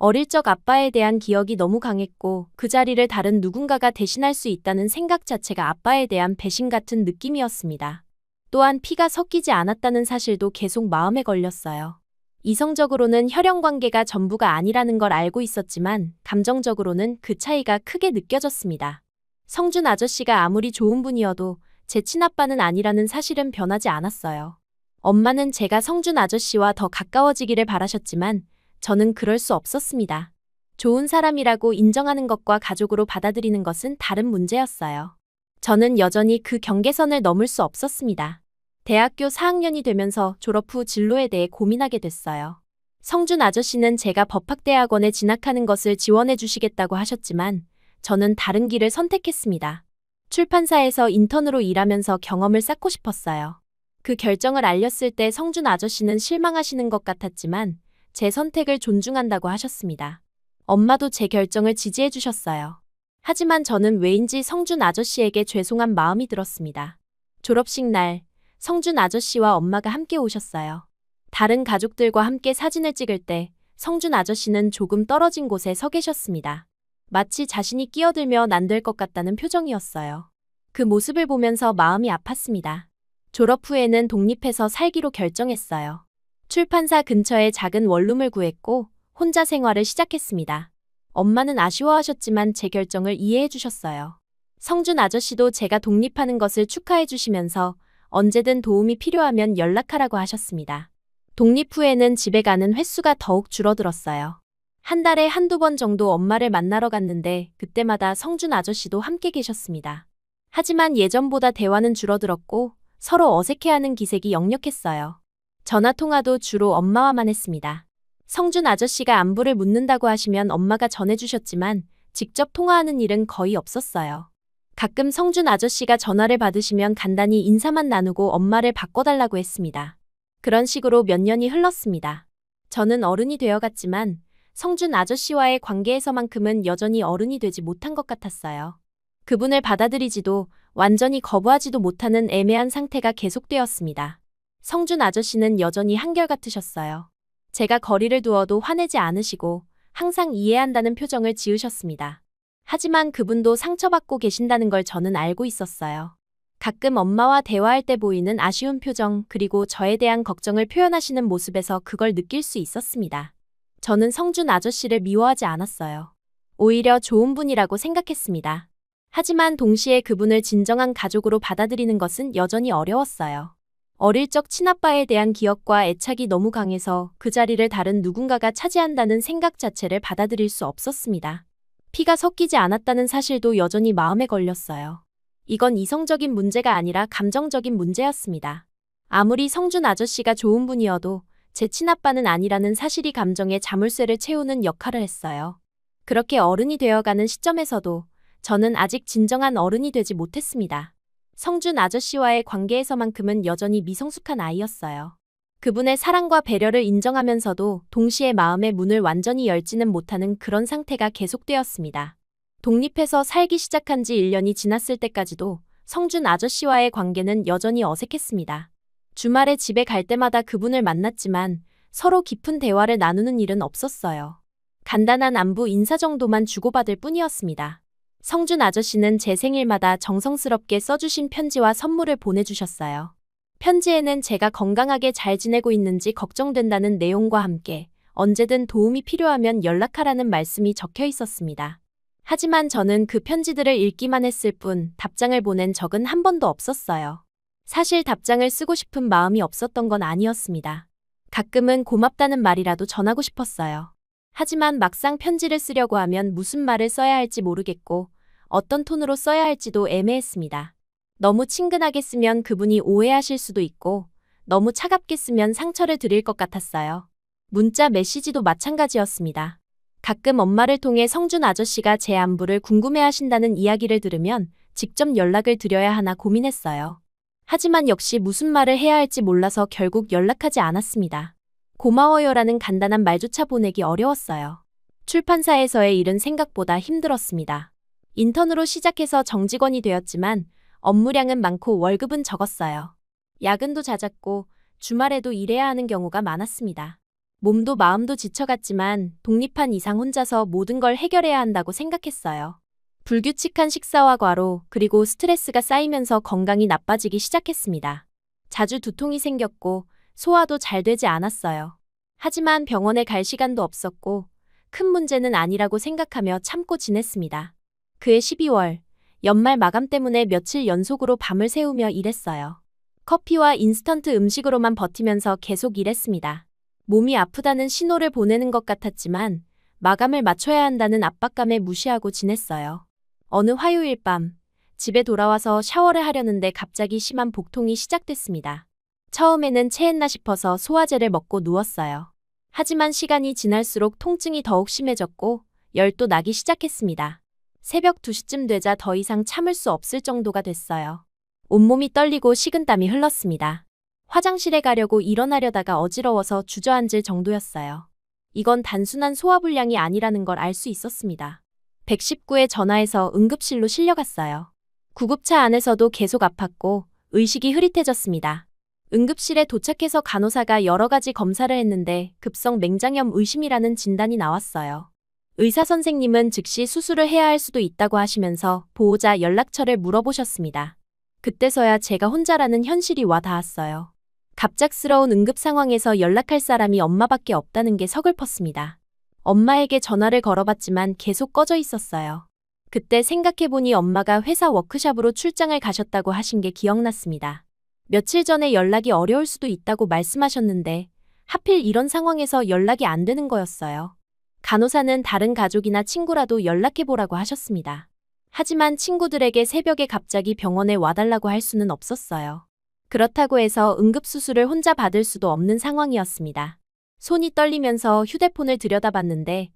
어릴 적 아빠에 대한 기억이 너무 강했고 그 자리를 다른 누군가가 대신할 수 있다는 생각 자체가 아빠에 대한 배신 같은 느낌이었습니다. 또한 피가 섞이지 않았다는 사실도 계속 마음에 걸렸어요. 이성적으로는 혈연 관계가 전부가 아니라는 걸 알고 있었지만 감정적으로는 그 차이가 크게 느껴졌습니다. 성준 아저씨가 아무리 좋은 분이어도 제 친아빠는 아니라는 사실은 변하지 않았어요. 엄마는 제가 성준 아저씨와 더 가까워지기를 바라셨지만 저는 그럴 수 없었습니다. 좋은 사람이라고 인정하는 것과 가족으로 받아들이는 것은 다른 문제였어요. 저는 여전히 그 경계선을 넘을 수 없었습니다. 대학교 4학년이 되면서 졸업 후 진로에 대해 고민하게 됐어요. 성준 아저씨는 제가 법학대학원에 진학하는 것을 지원해 주시겠다고 하셨지만 저는 다른 길을 선택했습니다. 출판사에서 인턴으로 일하면서 경험을 쌓고 싶었어요. 그 결정을 알렸을 때 성준 아저씨는 실망하시는 것 같았지만 제 선택을 존중한다고 하셨습니다. 엄마도 제 결정을 지지해 주셨어요. 하지만 저는 왜인지 성준 아저씨에게 죄송한 마음이 들었습니다. 졸업식 날, 성준 아저씨와 엄마가 함께 오셨어요. 다른 가족들과 함께 사진을 찍을 때 성준 아저씨는 조금 떨어진 곳에 서 계셨습니다. 마치 자신이 끼어들며 난될 것 같다는 표정이었어요. 그 모습을 보면서 마음이 아팠습니다. 졸업 후에는 독립해서 살기로 결정했어요. 출판사 근처에 작은 원룸을 구했고 혼자 생활을 시작했습니다. 엄마는 아쉬워하셨지만 제 결정을 이해해 주셨어요. 성준 아저씨도 제가 독립하는 것을 축하해 주시면서 언제든 도움이 필요하면 연락하라고 하셨습니다. 독립 후에는 집에 가는 횟수가 더욱 줄어들었어요. 한 달에 한두 번 정도 엄마를 만나러 갔는데 그때마다 성준 아저씨도 함께 계셨습니다. 하지만 예전보다 대화는 줄어들었고 서로 어색해하는 기색이 역력했어요. 전화통화도 주로 엄마와만 했습니다. 성준 아저씨가 안부를 묻는다고 하시면 엄마가 전해주셨지만 직접 통화하는 일은 거의 없었어요. 가끔 성준 아저씨가 전화를 받으시면 간단히 인사만 나누고 엄마를 바꿔달라고 했습니다. 그런 식으로 몇 년이 흘렀습니다. 저는 어른이 되어갔지만 성준 아저씨와의 관계에서만큼은 여전히 어른이 되지 못한 것 같았어요. 그분을 받아들이지도 완전히 거부하지도 못하는 애매한 상태가 계속되었습니다. 성준 아저씨는 여전히 한결같으셨어요. 제가 거리를 두어도 화내지 않으시고 항상 이해한다는 표정을 지으셨습니다. 하지만 그분도 상처받고 계신다는 걸 저는 알고 있었어요. 가끔 엄마와 대화할 때 보이는 아쉬운 표정 그리고 저에 대한 걱정을 표현하시는 모습에서 그걸 느낄 수 있었습니다. 저는 성준 아저씨를 미워하지 않았어요. 오히려 좋은 분이라고 생각했습니다. 하지만 동시에 그분을 진정한 가족으로 받아들이는 것은 여전히 어려웠어요. 어릴 적 친아빠에 대한 기억과 애착이 너무 강해서 그 자리를 다른 누군가가 차지한다는 생각 자체를 받아들일 수 없었습니다. 피가 섞이지 않았다는 사실도 여전히 마음에 걸렸어요. 이건 이성적인 문제가 아니라 감정적인 문제였습니다. 아무리 성준 아저씨가 좋은 분이어도 제 친아빠는 아니라는 사실이 감정의 자물쇠를 채우는 역할을 했어요. 그렇게 어른이 되어가는 시점에서도 저는 아직 진정한 어른이 되지 못했습니다. 성준 아저씨와의 관계에서만큼은 여전히 미성숙한 아이였어요. 그분의 사랑과 배려를 인정하면서도 동시에 마음의 문을 완전히 열지는 못하는 그런 상태가 계속되었습니다. 독립해서 살기 시작한 지 1년이 지났을 때까지도 성준 아저씨와의 관계는 여전히 어색했습니다. 주말에 집에 갈 때마다 그분을 만났지만 서로 깊은 대화를 나누는 일은 없었어요. 간단한 안부 인사 정도만 주고받을 뿐이었습니다. 성준 아저씨는 제 생일마다 정성스럽게 써주신 편지와 선물을 보내주셨어요. 편지에는 제가 건강하게 잘 지내고 있는지 걱정된다는 내용과 함께 언제든 도움이 필요하면 연락하라는 말씀이 적혀 있었습니다. 하지만 저는 그 편지들을 읽기만 했을 뿐 답장을 보낸 적은 한 번도 없었어요. 사실 답장을 쓰고 싶은 마음이 없었던 건 아니었습니다. 가끔은 고맙다는 말이라도 전하고 싶었어요. 하지만 막상 편지를 쓰려고 하면 무슨 말을 써야 할지 모르겠고 어떤 톤으로 써야 할지도 애매했습니다. 너무 친근하게 쓰면 그분이 오해하실 수도 있고 너무 차갑게 쓰면 상처를 드릴 것 같았어요. 문자 메시지도 마찬가지였습니다. 가끔 엄마를 통해 성준 아저씨가 제 안부를 궁금해하신다는 이야기를 들으면 직접 연락을 드려야 하나 고민했어요. 하지만 역시 무슨 말을 해야 할지 몰라서 결국 연락하지 않았습니다. 고마워요라는 간단한 말조차 보내기 어려웠어요. 출판사에서의 일은 생각보다 힘들었습니다. 인턴으로 시작해서 정직원이 되었지만 업무량은 많고 월급은 적었어요. 야근도 잦았고 주말에도 일해야 하는 경우가 많았습니다. 몸도 마음도 지쳐갔지만 독립한 이상 혼자서 모든 걸 해결해야 한다고 생각했어요. 불규칙한 식사와 과로 그리고 스트레스가 쌓이면서 건강이 나빠지기 시작했습니다. 자주 두통이 생겼고 소화도 잘 되지 않았어요. 하지만 병원에 갈 시간도 없었고 큰 문제는 아니라고 생각하며 참고 지냈습니다. 그해 12월 연말 마감 때문에 며칠 연속으로 밤을 새우며 일했어요. 커피와 인스턴트 음식으로만 버티면서 계속 일했습니다. 몸이 아프다는 신호를 보내는 것 같았지만 마감을 맞춰야 한다는 압박감에 무시하고 지냈어요. 어느 화요일 밤 집에 돌아와서 샤워를 하려는데 갑자기 심한 복통이 시작됐습니다. 처음에는 체했나 싶어서 소화제를 먹고 누웠어요. 하지만 시간이 지날수록 통증이 더욱 심해졌고 열도 나기 시작했습니다. 새벽 2시쯤 되자 더 이상 참을 수 없을 정도가 됐어요. 온몸이 떨리고 식은땀이 흘렀습니다. 화장실에 가려고 일어나려다가 어지러워서 주저앉을 정도였어요. 이건 단순한 소화불량이 아니라는 걸 알 수 있었습니다. 119에 전화해서 응급실로 실려갔어요. 구급차 안에서도 계속 아팠고 의식이 흐릿해졌습니다. 응급실에 도착해서 간호사가 여러 가지 검사를 했는데 급성 맹장염 의심이라는 진단이 나왔어요. 의사 선생님은 즉시 수술을 해야 할 수도 있다고 하시면서 보호자 연락처를 물어보셨습니다. 그때서야 제가 혼자라는 현실이 와 닿았어요. 갑작스러운 응급 상황에서 연락할 사람이 엄마밖에 없다는 게 서글펐습니다. 엄마에게 전화를 걸어봤지만 계속 꺼져 있었어요. 그때 생각해보니 엄마가 회사 워크숍으로 출장을 가셨다고 하신 게 기억났습니다. 며칠 전에 연락이 어려울 수도 있다고 말씀하셨는데 하필 이런 상황에서 연락이 안 되는 거였어요. 간호사는 다른 가족이나 친구라도 연락해보라고 하셨습니다. 하지만 친구들에게 새벽에 갑자기 병원에 와달라고 할 수는 없었어요. 그렇다고 해서 응급수술을 혼자 받을 수도 없는 상황이었습니다. 손이 떨리면서 휴대폰을 들여다봤는데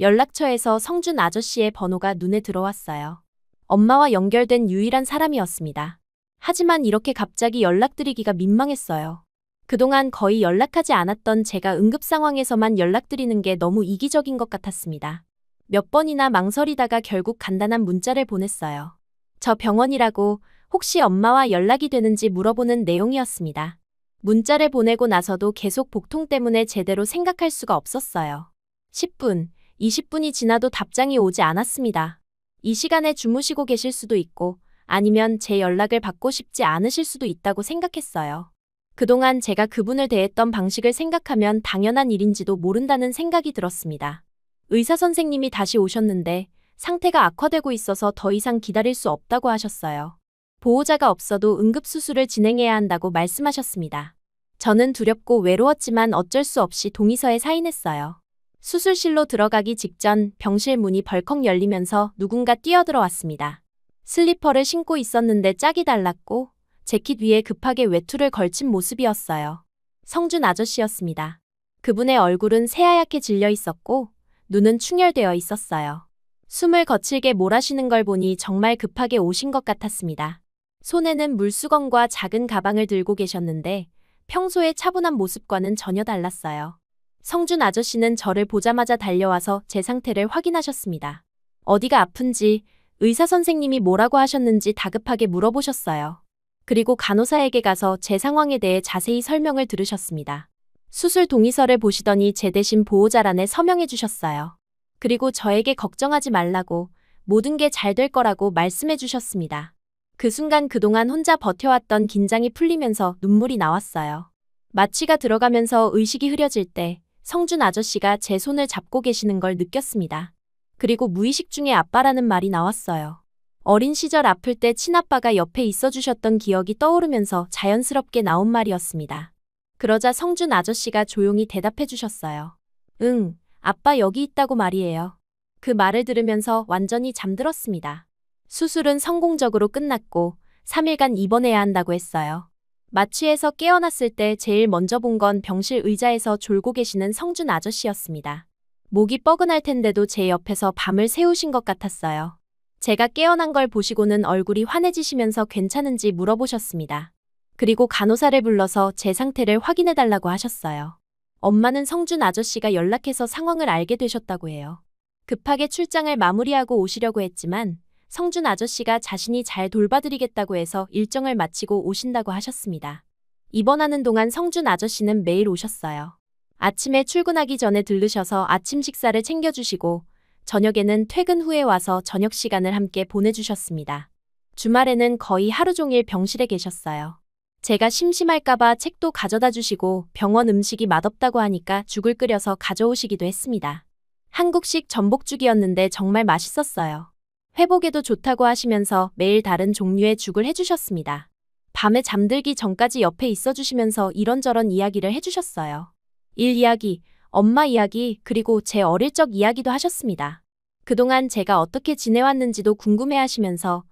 연락처에서 성준 아저씨의 번호가 눈에 들어왔어요. 엄마와 연결된 유일한 사람이었습니다. 하지만 이렇게 갑자기 연락드리기가 민망했어요. 그동안 거의 연락하지 않았던 제가 응급 상황에서만 연락드리는 게 너무 이기적인 것 같았습니다. 몇 번이나 망설이다가 결국 간단한 문자를 보냈어요. 저 병원이라고 혹시 엄마와 연락이 되는지 물어보는 내용이었습니다. 문자를 보내고 나서도 계속 복통 때문에 제대로 생각할 수가 없었어요. 10분, 20분이 지나도 답장이 오지 않았습니다. 이 시간에 주무시고 계실 수도 있고 아니면 제 연락을 받고 싶지 않으실 수도 있다고 생각했어요. 그동안 제가 그분을 대했던 방식을 생각하면 당연한 일인지도 모른다는 생각이 들었습니다. 의사 선생님이 다시 오셨는데 상태가 악화되고 있어서 더 이상 기다릴 수 없다고 하셨어요. 보호자가 없어도 응급수술을 진행해야 한다고 말씀하셨습니다. 저는 두렵고 외로웠지만 어쩔 수 없이 동의서에 사인했어요. 수술실로 들어가기 직전 병실 문이 벌컥 열리면서 누군가 뛰어들어왔습니다. 슬리퍼를 신고 있었는데 짝이 달랐고 재킷 위에 급하게 외투를 걸친 모습이었어요. 성준 아저씨였습니다. 그분의 얼굴은 새하얗게 질려 있었고 눈은 충혈되어 있었어요. 숨을 거칠게 몰아쉬는 걸 보니 정말 급하게 오신 것 같았습니다. 손에는 물수건과 작은 가방을 들고 계셨는데 평소의 차분한 모습과는 전혀 달랐어요. 성준 아저씨는 저를 보자마자 달려와서 제 상태를 확인하셨습니다. 어디가 아픈지, 의사 선생님이 뭐라고 하셨는지 다급하게 물어보셨어요. 그리고 간호사에게 가서 제 상황에 대해 자세히 설명을 들으셨습니다. 수술 동의서를 보시더니 제 대신 보호자란에 서명해 주셨어요. 그리고 저에게 걱정하지 말라고 모든 게 잘 될 거라고 말씀해 주셨습니다. 그 순간 그동안 혼자 버텨왔던 긴장이 풀리면서 눈물이 나왔어요. 마취가 들어가면서 의식이 흐려질 때 성준 아저씨가 제 손을 잡고 계시는 걸 느꼈습니다. 그리고 무의식 중에 아빠라는 말이 나왔어요. 어린 시절 아플 때 친아빠가 옆에 있어 주셨던 기억이 떠오르면서 자연스럽게 나온 말이었습니다. 그러자 성준 아저씨가 조용히 대답해 주셨어요. 응, 아빠 여기 있다고 말이에요. 그 말을 들으면서 완전히 잠들었습니다. 수술은 성공적으로 끝났고 3일간 입원해야 한다고 했어요. 마취에서 깨어났을 때 제일 먼저 본 건 병실 의자에서 졸고 계시는 성준 아저씨였습니다. 목이 뻐근할 텐데도 제 옆에서 밤을 새우신 것 같았어요. 제가 깨어난 걸 보시고는 얼굴이 환해지시면서 괜찮은지 물어보셨습니다. 그리고 간호사를 불러서 제 상태를 확인해달라고 하셨어요. 엄마는 성준 아저씨가 연락해서 상황을 알게 되셨다고 해요. 급하게 출장을 마무리하고 오시려고 했지만 성준 아저씨가 자신이 잘 돌봐드리겠다고 해서 일정을 마치고 오신다고 하셨습니다. 입원하는 동안 성준 아저씨는 매일 오셨어요. 아침에 출근하기 전에 들르셔서 아침 식사를 챙겨주시고 저녁에는 퇴근 후에 와서 저녁 시간을 함께 보내주셨습니다. 주말에는 거의 하루 종일 병실에 계셨어요. 제가 심심할까봐 책도 가져다 주시고 병원 음식이 맛없다고 하니까 죽을 끓여서 가져오시기도 했습니다. 한국식 전복죽이었는데 정말 맛있었어요. 회복에도 좋다고 하시면서 매일 다른 종류의 죽을 해주셨습니다. 밤에 잠들기 전까지 옆에 있어주시면서 이런저런 이야기를 해주셨어요. 일 이야기, 엄마 이야기, 그리고 제 어릴 적 이야기도 하셨습니다. 그동안 제가 어떻게 지내왔는지도 궁금해하시면서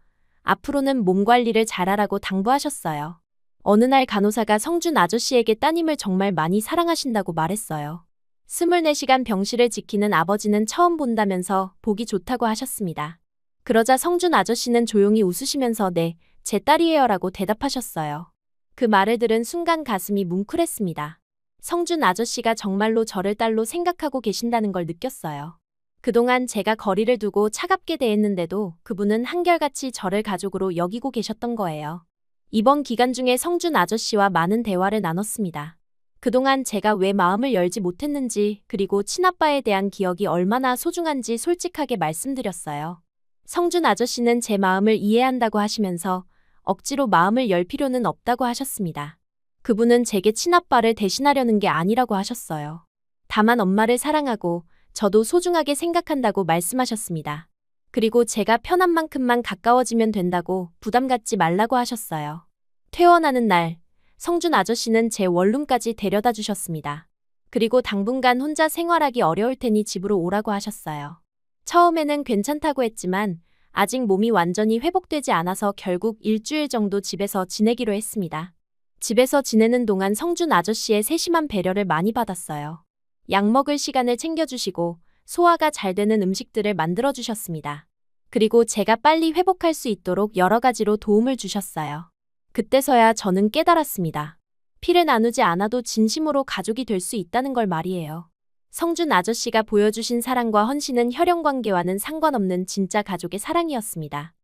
앞으로는 몸 관리를 잘하라고 당부하셨어요. 어느 날 간호사가 성준 아저씨에게 따님을 정말 많이 사랑하신다고 말했어요. 24시간 병실을 지키는 아버지는 처음 본다면서 보기 좋다고 하셨습니다. 그러자 성준 아저씨는 조용히 웃으시면서 네, 제 딸이에요라고 대답하셨어요. 그 말을 들은 순간 가슴이 뭉클했습니다. 성준 아저씨가 정말로 저를 딸로 생각하고 계신다는 걸 느꼈어요. 그동안 제가 거리를 두고 차갑게 대했는데도 그분은 한결같이 저를 가족으로 여기고 계셨던 거예요. 이번 기간 중에 성준 아저씨와 많은 대화를 나눴습니다. 그동안 제가 왜 마음을 열지 못했는지 그리고 친아빠에 대한 기억이 얼마나 소중한지 솔직하게 말씀드렸어요. 성준 아저씨는 제 마음을 이해한다고 하시면서 억지로 마음을 열 필요는 없다고 하셨습니다. 그분은 제게 친아빠를 대신하려는 게 아니라고 하셨어요. 다만 엄마를 사랑하고 저도 소중하게 생각한다고 말씀하셨습니다. 그리고 제가 편한 만큼만 가까워지면 된다고 부담 갖지 말라고 하셨어요. 퇴원하는 날, 성준 아저씨는 제 원룸까지 데려다 주셨습니다. 그리고 당분간 혼자 생활하기 어려울 테니 집으로 오라고 하셨어요. 처음에는 괜찮다고 했지만 아직 몸이 완전히 회복되지 않아서 결국 일주일 정도 집에서 지내기로 했습니다. 집에서 지내는 동안 성준 아저씨의 세심한 배려를 많이 받았어요. 약 먹을 시간을 챙겨주시고 소화가 잘 되는 음식들을 만들어주셨습니다. 그리고 제가 빨리 회복할 수 있도록 여러 가지로 도움을 주셨어요. 그때서야 저는 깨달았습니다. 피를 나누지 않아도 진심으로 가족이 될 수 있다는 걸 말이에요. 성준 아저씨가 보여주신 사랑과 헌신은 혈연관계와는 상관없는 진짜 가족의 사랑이었습니다.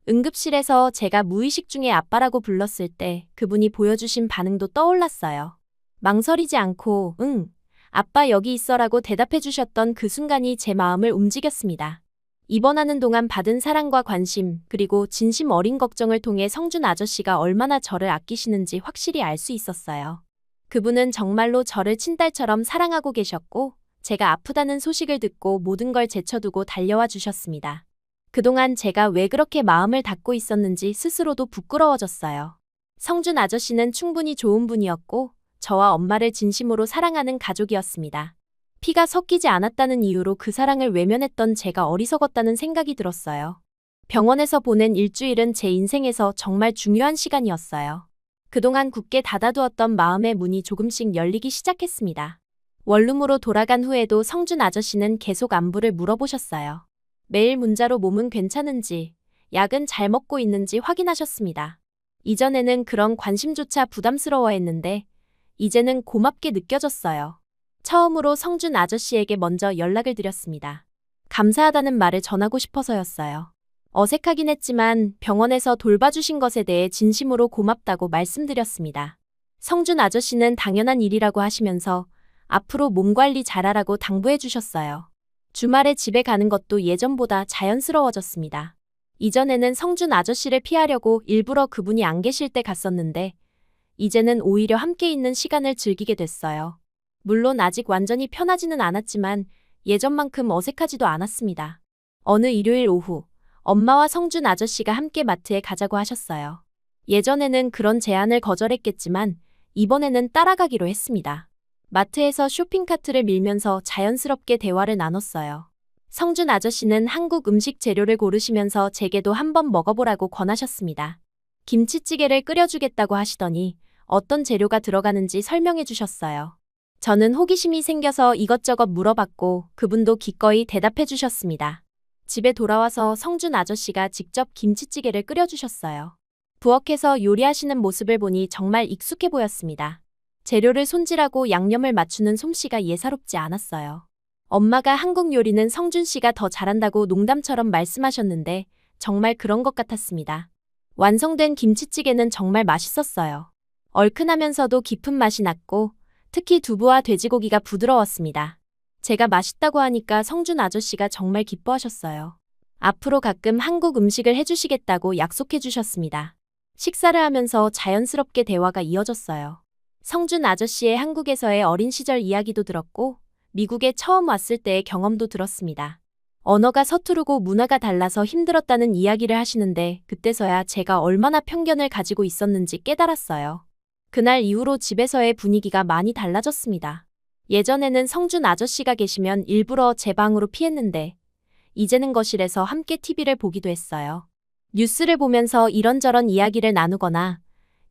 응급실에서 제가 무의식 중에 아빠라고 불렀을 때 그분이 보여주신 반응도 떠올랐어요. 망설이지 않고 응, 아빠 여기 있어라고 대답해 주셨던 그 순간이 제 마음을 움직였습니다. 입원하는 동안 받은 사랑과 관심, 그리고 진심 어린 걱정을 통해 성준 아저씨가 얼마나 저를 아끼시는지 확실히 알 수 있었어요. 그분은 정말로 저를 친딸처럼 사랑하고 계셨고, 제가 아프다는 소식을 듣고 모든 걸 제쳐두고 달려와 주셨습니다. 그동안 제가 왜 그렇게 마음을 닫고 있었는지 스스로도 부끄러워졌어요. 성준 아저씨는 충분히 좋은 분이었고, 저와 엄마를 진심으로 사랑하는 가족이었습니다. 피가 섞이지 않았다는 이유로 그 사랑을 외면했던 제가 어리석었다는 생각이 들었어요. 병원에서 보낸 일주일은 제 인생에서 정말 중요한 시간이었어요. 그동안 굳게 닫아두었던 마음의 문이 조금씩 열리기 시작했습니다. 원룸으로 돌아간 후에도 성준 아저씨는 계속 안부를 물어보셨어요. 매일 문자로 몸은 괜찮은지, 약은 잘 먹고 있는지 확인하셨습니다. 이전에는 그런 관심조차 부담스러워했는데 이제는 고맙게 느껴졌어요. 처음으로 성준 아저씨에게 먼저 연락을 드렸습니다. 감사하다는 말을 전하고 싶어서였어요. 어색하긴 했지만 병원에서 돌봐주신 것에 대해 진심으로 고맙다고 말씀드렸습니다. 성준 아저씨는 당연한 일이라고 하시면서 앞으로 몸 관리 잘하라고 당부해 주셨어요. 주말에 집에 가는 것도 예전보다 자연스러워졌습니다. 이전에는 성준 아저씨를 피하려고 일부러 그분이 안 계실 때 갔었는데 이제는 오히려 함께 있는 시간을 즐기게 됐어요. 물론 아직 완전히 편하지는 않았지만 예전만큼 어색하지도 않았습니다. 어느 일요일 오후 엄마와 성준 아저씨가 함께 마트에 가자고 하셨어요. 예전에는 그런 제안을 거절했겠지만 이번에는 따라가기로 했습니다. 마트에서 쇼핑카트를 밀면서 자연스럽게 대화를 나눴어요. 성준 아저씨는 한국 음식 재료를 고르시면서 제게도 한번 먹어보라고 권하셨습니다. 김치찌개를 끓여주겠다고 하시더니 어떤 재료가 들어가는지 설명해 주셨어요. 저는 호기심이 생겨서 이것저것 물어봤고 그분도 기꺼이 대답해 주셨습니다. 집에 돌아와서 성준 아저씨가 직접 김치찌개를 끓여주셨어요. 부엌에서 요리하시는 모습을 보니 정말 익숙해 보였습니다. 재료를 손질하고 양념을 맞추는 솜씨가 예사롭지 않았어요. 엄마가 한국 요리는 성준 씨가 더 잘한다고 농담처럼 말씀하셨는데 정말 그런 것 같았습니다. 완성된 김치찌개는 정말 맛있었어요. 얼큰하면서도 깊은 맛이 났고 특히 두부와 돼지고기가 부드러웠습니다. 제가 맛있다고 하니까 성준 아저씨가 정말 기뻐하셨어요. 앞으로 가끔 한국 음식을 해주시겠다고 약속해 주셨습니다. 식사를 하면서 자연스럽게 대화가 이어졌어요. 성준 아저씨의 한국에서의 어린 시절 이야기도 들었고 미국에 처음 왔을 때의 경험도 들었습니다. 언어가 서투르고 문화가 달라서 힘들었다는 이야기를 하시는데 그때서야 제가 얼마나 편견을 가지고 있었는지 깨달았어요. 그날 이후로 집에서의 분위기가 많이 달라졌습니다. 예전에는 성준 아저씨가 계시면 일부러 제 방으로 피했는데 이제는 거실에서 함께 TV를 보기도 했어요. 뉴스를 보면서 이런저런 이야기를 나누거나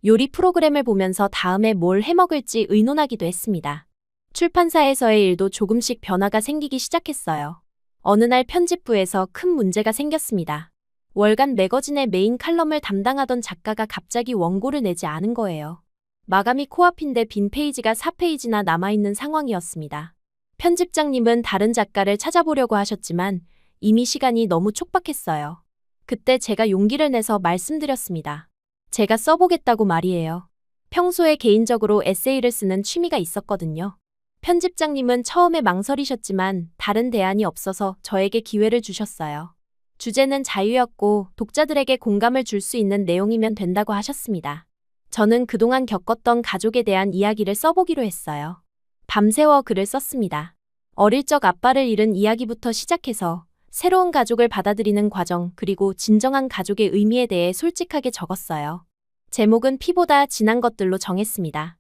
요리 프로그램을 보면서 다음에 뭘 해먹을지 의논하기도 했습니다. 출판사에서의 일도 조금씩 변화가 생기기 시작했어요. 어느 날 편집부에서 큰 문제가 생겼습니다. 월간 매거진의 메인 칼럼을 담당하던 작가가 갑자기 원고를 내지 않은 거예요. 마감이 코앞인데 빈 페이지가 4페이지나 남아있는 상황이었습니다. 편집장님은 다른 작가를 찾아보려고 하셨지만 이미 시간이 너무 촉박했어요. 그때 제가 용기를 내서 말씀드렸습니다. 제가 써보겠다고 말이에요. 평소에 개인적으로 에세이를 쓰는 취미가 있었거든요. 편집장님은 처음에 망설이셨지만 다른 대안이 없어서 저에게 기회를 주셨어요. 주제는 자유였고 독자들에게 공감을 줄 수 있는 내용이면 된다고 하셨습니다. 저는 그동안 겪었던 가족에 대한 이야기를 써보기로 했어요. 밤새워 글을 썼습니다. 어릴 적 아빠를 잃은 이야기부터 시작해서 새로운 가족을 받아들이는 과정 그리고 진정한 가족의 의미에 대해 솔직하게 적었어요. 제목은 피보다 진한 것들로 정했습니다.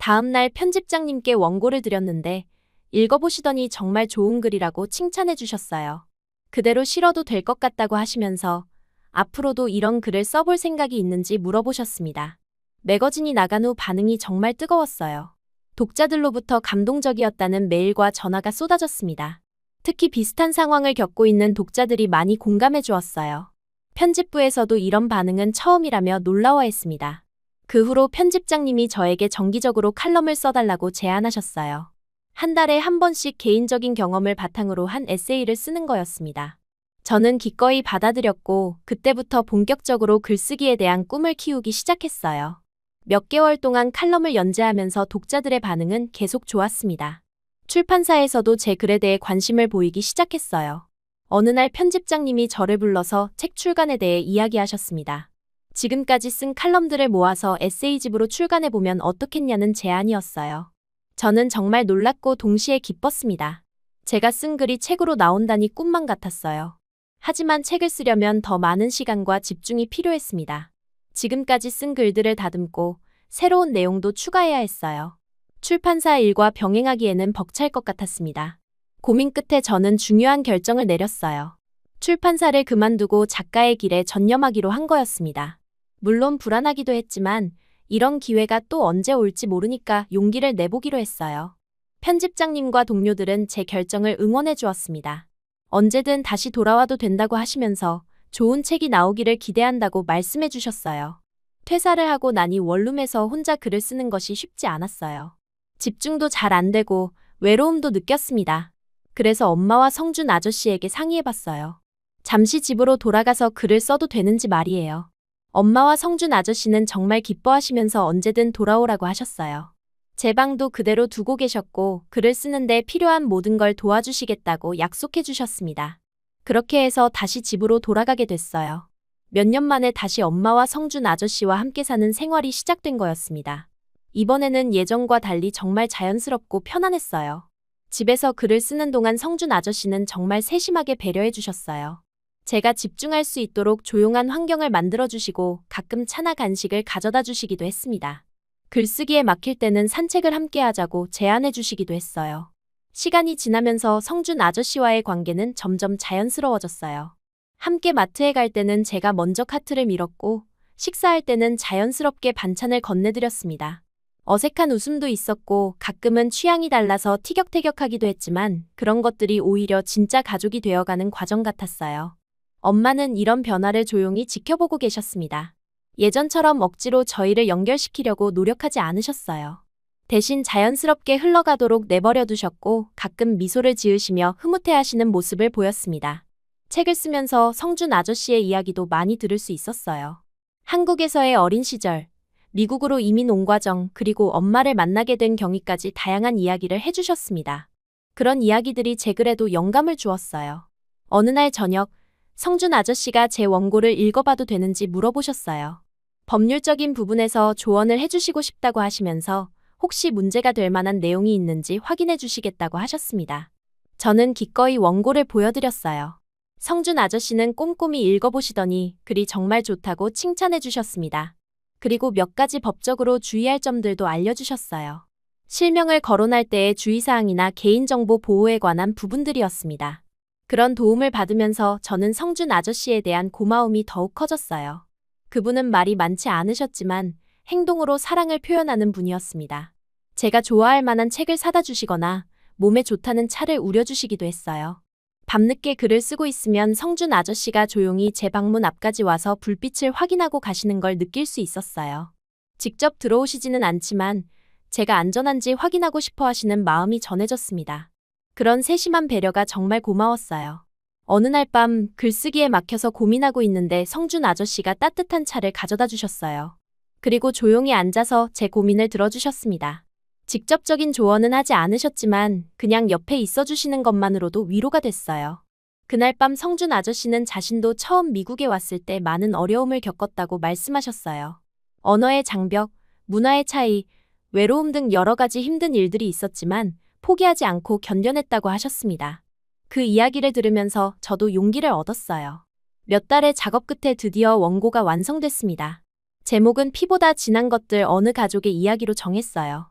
다음날 편집장님께 원고를 드렸는데 읽어보시더니 정말 좋은 글이라고 칭찬해 주셨어요. 그대로 실어도 될 것 같다고 하시면서 앞으로도 이런 글을 써볼 생각이 있는지 물어보셨습니다. 매거진이 나간 후 반응이 정말 뜨거웠어요. 독자들로부터 감동적이었다는 메일과 전화가 쏟아졌습니다. 특히 비슷한 상황을 겪고 있는 독자들이 많이 공감해 주었어요. 편집부에서도 이런 반응은 처음이라며 놀라워했습니다. 그 후로 편집장님이 저에게 정기적으로 칼럼을 써달라고 제안하셨어요. 한 달에 한 번씩 개인적인 경험을 바탕으로 한 에세이를 쓰는 거였습니다. 저는 기꺼이 받아들였고 그때부터 본격적으로 글쓰기에 대한 꿈을 키우기 시작했어요. 몇 개월 동안 칼럼을 연재하면서 독자들의 반응은 계속 좋았습니다. 출판사에서도 제 글에 대해 관심을 보이기 시작했어요. 어느 날 편집장님이 저를 불러서 책 출간에 대해 이야기하셨습니다. 지금까지 쓴 칼럼들을 모아서 에세이집으로 출간해보면 어떻겠냐는 제안이었어요. 저는 정말 놀랐고 동시에 기뻤습니다. 제가 쓴 글이 책으로 나온다니 꿈만 같았어요. 하지만 책을 쓰려면 더 많은 시간과 집중이 필요했습니다. 지금까지 쓴 글들을 다듬고 새로운 내용도 추가해야 했어요. 출판사 일과 병행하기에는 벅찰 것 같았습니다. 고민 끝에 저는 중요한 결정을 내렸어요. 출판사를 그만두고 작가의 길에 전념하기로 한 거였습니다. 물론 불안하기도 했지만 이런 기회가 또 언제 올지 모르니까 용기를 내보기로 했어요. 편집장님과 동료들은 제 결정을 응원해 주었습니다. 언제든 다시 돌아와도 된다고 하시면서 좋은 책이 나오기를 기대한다고 말씀해 주셨어요. 퇴사를 하고 나니 원룸에서 혼자 글을 쓰는 것이 쉽지 않았어요. 집중도 잘 안 되고 외로움도 느꼈습니다. 그래서 엄마와 성준 아저씨에게 상의해봤어요. 잠시 집으로 돌아가서 글을 써도 되는지 말이에요. 엄마와 성준 아저씨는 정말 기뻐하시면서 언제든 돌아오라고 하셨어요. 제 방도 그대로 두고 계셨고 글을 쓰는데 필요한 모든 걸 도와주시겠다고 약속해 주셨습니다. 그렇게 해서 다시 집으로 돌아가게 됐어요. 몇 년 만에 다시 엄마와 성준 아저씨와 함께 사는 생활이 시작된 거였습니다. 이번에는 예전과 달리 정말 자연스럽고 편안했어요. 집에서 글을 쓰는 동안 성준 아저씨는 정말 세심하게 배려해 주셨어요. 제가 집중할 수 있도록 조용한 환경을 만들어주시고 가끔 차나 간식을 가져다 주시기도 했습니다. 글쓰기에 막힐 때는 산책을 함께 하자고 제안해 주시기도 했어요. 시간이 지나면서 성준 아저씨와의 관계는 점점 자연스러워졌어요. 함께 마트에 갈 때는 제가 먼저 카트를 밀었고 식사할 때는 자연스럽게 반찬을 건네드렸습니다. 어색한 웃음도 있었고 가끔은 취향이 달라서 티격태격하기도 했지만 그런 것들이 오히려 진짜 가족이 되어가는 과정 같았어요. 엄마는 이런 변화를 조용히 지켜보고 계셨습니다. 예전처럼 억지로 저희를 연결시키려고 노력하지 않으셨어요. 대신 자연스럽게 흘러가도록 내버려 두셨고 가끔 미소를 지으시며 흐뭇해하시는 모습을 보였습니다. 책을 쓰면서 성준 아저씨의 이야기도 많이 들을 수 있었어요. 한국에서의 어린 시절, 미국으로 이민 온 과정, 그리고 엄마를 만나게 된 경위까지 다양한 이야기를 해주셨습니다. 그런 이야기들이 제 글에도 영감을 주었어요. 어느 날 저녁, 성준 아저씨가 제 원고를 읽어봐도 되는지 물어보셨어요. 법률적인 부분에서 조언을 해주시고 싶다고 하시면서 혹시 문제가 될 만한 내용이 있는지 확인해 주시겠다고 하셨습니다. 저는 기꺼이 원고를 보여드렸어요. 성준 아저씨는 꼼꼼히 읽어보시더니 글이 정말 좋다고 칭찬해 주셨습니다. 그리고 몇 가지 법적으로 주의할 점들도 알려주셨어요. 실명을 거론할 때의 주의사항이나 개인정보 보호에 관한 부분들이었습니다. 그런 도움을 받으면서 저는 성준 아저씨에 대한 고마움이 더욱 커졌어요. 그분은 말이 많지 않으셨지만 행동으로 사랑을 표현하는 분이었습니다. 제가 좋아할 만한 책을 사다 주시거나 몸에 좋다는 차를 우려주시기도 했어요. 밤늦게 글을 쓰고 있으면 성준 아저씨가 조용히 제 방문 앞까지 와서 불빛을 확인하고 가시는 걸 느낄 수 있었어요. 직접 들어오시지는 않지만 제가 안전한지 확인하고 싶어 하시는 마음이 전해졌습니다. 그런 세심한 배려가 정말 고마웠어요. 어느 날 밤 글쓰기에 막혀서 고민하고 있는데 성준 아저씨가 따뜻한 차를 가져다 주셨어요. 그리고 조용히 앉아서 제 고민을 들어주셨습니다. 직접적인 조언은 하지 않으셨지만 그냥 옆에 있어주시는 것만으로도 위로가 됐어요. 그날 밤 성준 아저씨는 자신도 처음 미국에 왔을 때 많은 어려움을 겪었다고 말씀하셨어요. 언어의 장벽, 문화의 차이, 외로움 등 여러 가지 힘든 일들이 있었지만 포기하지 않고 견뎌냈다고 하셨습니다. 그 이야기를 들으면서 저도 용기를 얻었어요. 몇 달의 작업 끝에 드디어 원고가 완성됐습니다. 제목은 피보다 진한 것들 어느 가족의 이야기로 정했어요.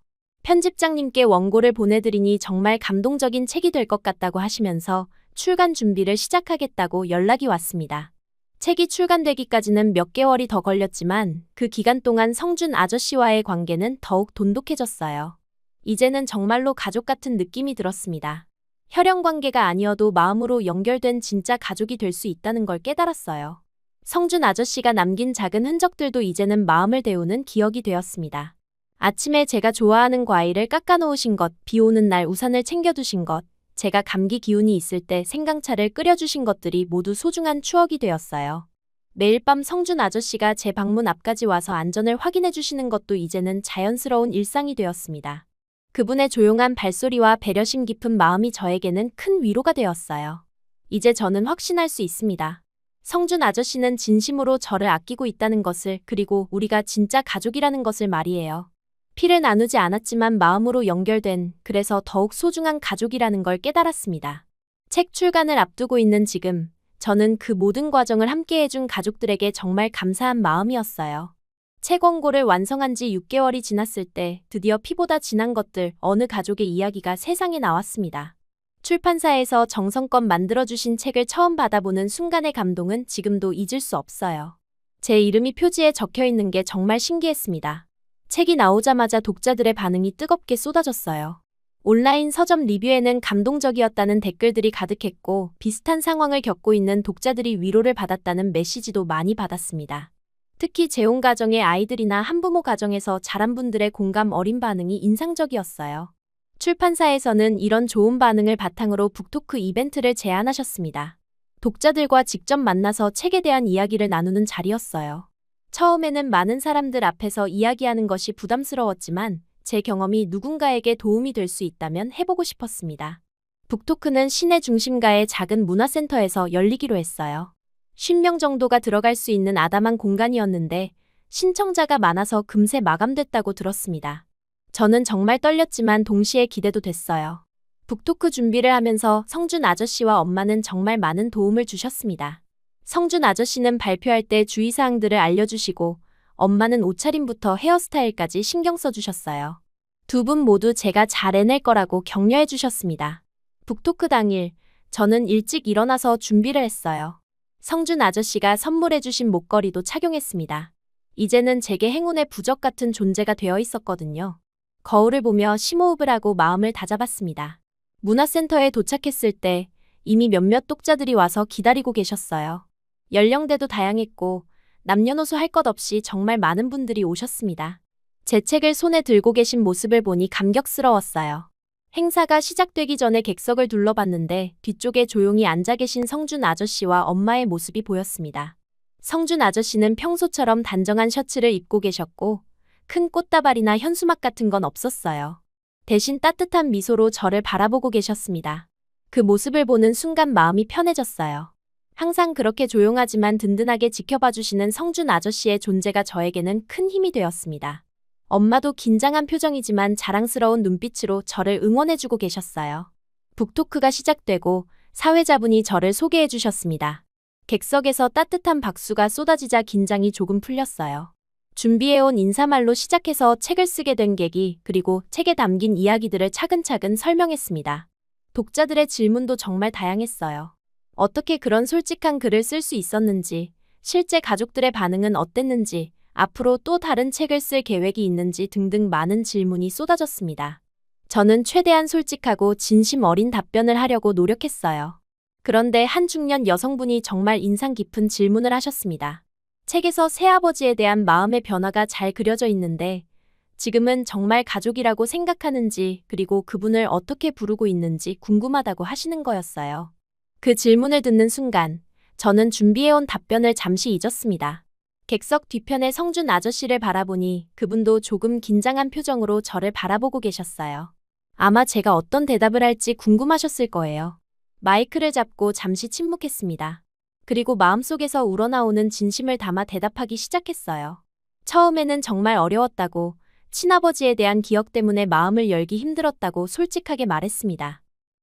편집장님께 원고를 보내드리니 정말 감동적인 책이 될 것 같다고 하시면서 출간 준비를 시작하겠다고 연락이 왔습니다. 책이 출간되기까지는 몇 개월이 더 걸렸지만 그 기간 동안 성준 아저씨와의 관계는 더욱 돈독해졌어요. 이제는 정말로 가족 같은 느낌이 들었습니다. 혈연 관계가 아니어도 마음으로 연결된 진짜 가족이 될 수 있다는 걸 깨달았어요. 성준 아저씨가 남긴 작은 흔적들도 이제는 마음을 데우는 기억이 되었습니다. 아침에 제가 좋아하는 과일을 깎아놓으신 것, 비 오는 날 우산을 챙겨두신 것, 제가 감기 기운이 있을 때 생강차를 끓여주신 것들이 모두 소중한 추억이 되었어요. 매일 밤 성준 아저씨가 제 방문 앞까지 와서 안전을 확인해 주시는 것도 이제는 자연스러운 일상이 되었습니다. 그분의 조용한 발소리와 배려심 깊은 마음이 저에게는 큰 위로가 되었어요. 이제 저는 확신할 수 있습니다. 성준 아저씨는 진심으로 저를 아끼고 있다는 것을, 그리고 우리가 진짜 가족이라는 것을 말이에요. 피를 나누지 않았지만 마음으로 연결된, 그래서 더욱 소중한 가족이라는 걸 깨달았습니다. 책 출간을 앞두고 있는 지금, 저는 그 모든 과정을 함께 해준 가족들에게 정말 감사한 마음이었어요. 책 원고를 완성한 지 6개월이 지났을 때 드디어 피보다 진한 것들, 어느 가족의 이야기가 세상에 나왔습니다. 출판사에서 정성껏 만들어주신 책을 처음 받아보는 순간의 감동은 지금도 잊을 수 없어요. 제 이름이 표지에 적혀 있는 게 정말 신기했습니다. 책이 나오자마자 독자들의 반응이 뜨겁게 쏟아졌어요. 온라인 서점 리뷰에는 감동적이었다는 댓글들이 가득했고 비슷한 상황을 겪고 있는 독자들이 위로를 받았다는 메시지도 많이 받았습니다. 특히 재혼 가정의 아이들이나 한부모 가정에서 자란 분들의 공감 어린 반응이 인상적이었어요. 출판사에서는 이런 좋은 반응을 바탕으로 북토크 이벤트를 제안하셨습니다. 독자들과 직접 만나서 책에 대한 이야기를 나누는 자리였어요. 처음에는 많은 사람들 앞에서 이야기하는 것이 부담스러웠지만 제 경험이 누군가에게 도움이 될 수 있다면 해보고 싶었습니다. 북토크는 시내 중심가의 작은 문화센터에서 열리기로 했어요. 50명 정도가 들어갈 수 있는 아담한 공간이었는데 신청자가 많아서 금세 마감됐다고 들었습니다. 저는 정말 떨렸지만 동시에 기대도 됐어요. 북토크 준비를 하면서 성준 아저씨와 엄마는 정말 많은 도움을 주셨습니다. 성준 아저씨는 발표할 때 주의사항들을 알려주시고 엄마는 옷차림부터 헤어스타일까지 신경 써주셨어요. 두 분 모두 제가 잘 해낼 거라고 격려해 주셨습니다. 북토크 당일 저는 일찍 일어나서 준비를 했어요. 성준 아저씨가 선물해 주신 목걸이도 착용했습니다. 이제는 제게 행운의 부적 같은 존재가 되어 있었거든요. 거울을 보며 심호흡을 하고 마음을 다잡았습니다. 문화센터에 도착했을 때 이미 몇몇 독자들이 와서 기다리고 계셨어요. 연령대도 다양했고 남녀노소 할 것 없이 정말 많은 분들이 오셨습니다. 제 책을 손에 들고 계신 모습을 보니 감격스러웠어요. 행사가 시작되기 전에 객석을 둘러봤는데 뒤쪽에 조용히 앉아 계신 성준 아저씨와 엄마의 모습이 보였습니다. 성준 아저씨는 평소처럼 단정한 셔츠를 입고 계셨고 큰 꽃다발이나 현수막 같은 건 없었어요. 대신 따뜻한 미소로 저를 바라보고 계셨습니다. 그 모습을 보는 순간 마음이 편해졌어요. 항상 그렇게 조용하지만 든든하게 지켜봐 주시는 성준 아저씨의 존재가 저에게는 큰 힘이 되었습니다. 엄마도 긴장한 표정이지만 자랑스러운 눈빛으로 저를 응원해주고 계셨어요. 북토크가 시작되고 사회자분이 저를 소개해 주셨습니다. 객석에서 따뜻한 박수가 쏟아지자 긴장이 조금 풀렸어요. 준비해온 인사말로 시작해서 책을 쓰게 된 계기, 그리고 책에 담긴 이야기들을 차근차근 설명했습니다. 독자들의 질문도 정말 다양했어요. 어떻게 그런 솔직한 글을 쓸 수 있었는지, 실제 가족들의 반응은 어땠는지, 앞으로 또 다른 책을 쓸 계획이 있는지 등등 많은 질문이 쏟아졌습니다. 저는 최대한 솔직하고 진심 어린 답변을 하려고 노력했어요. 그런데 한 중년 여성분이 정말 인상 깊은 질문을 하셨습니다. 책에서 새아버지에 대한 마음의 변화가 잘 그려져 있는데 지금은 정말 가족이라고 생각하는지, 그리고 그분을 어떻게 부르고 있는지 궁금하다고 하시는 거였어요. 그 질문을 듣는 순간 저는 준비해온 답변을 잠시 잊었습니다. 객석 뒤편의 성준 아저씨를 바라보니 그분도 조금 긴장한 표정으로 저를 바라보고 계셨어요. 아마 제가 어떤 대답을 할지 궁금하셨을 거예요. 마이크를 잡고 잠시 침묵했습니다. 그리고 마음속에서 우러나오는 진심을 담아 대답하기 시작했어요. 처음에는 정말 어려웠다고, 친아버지에 대한 기억 때문에 마음을 열기 힘들었다고 솔직하게 말했습니다.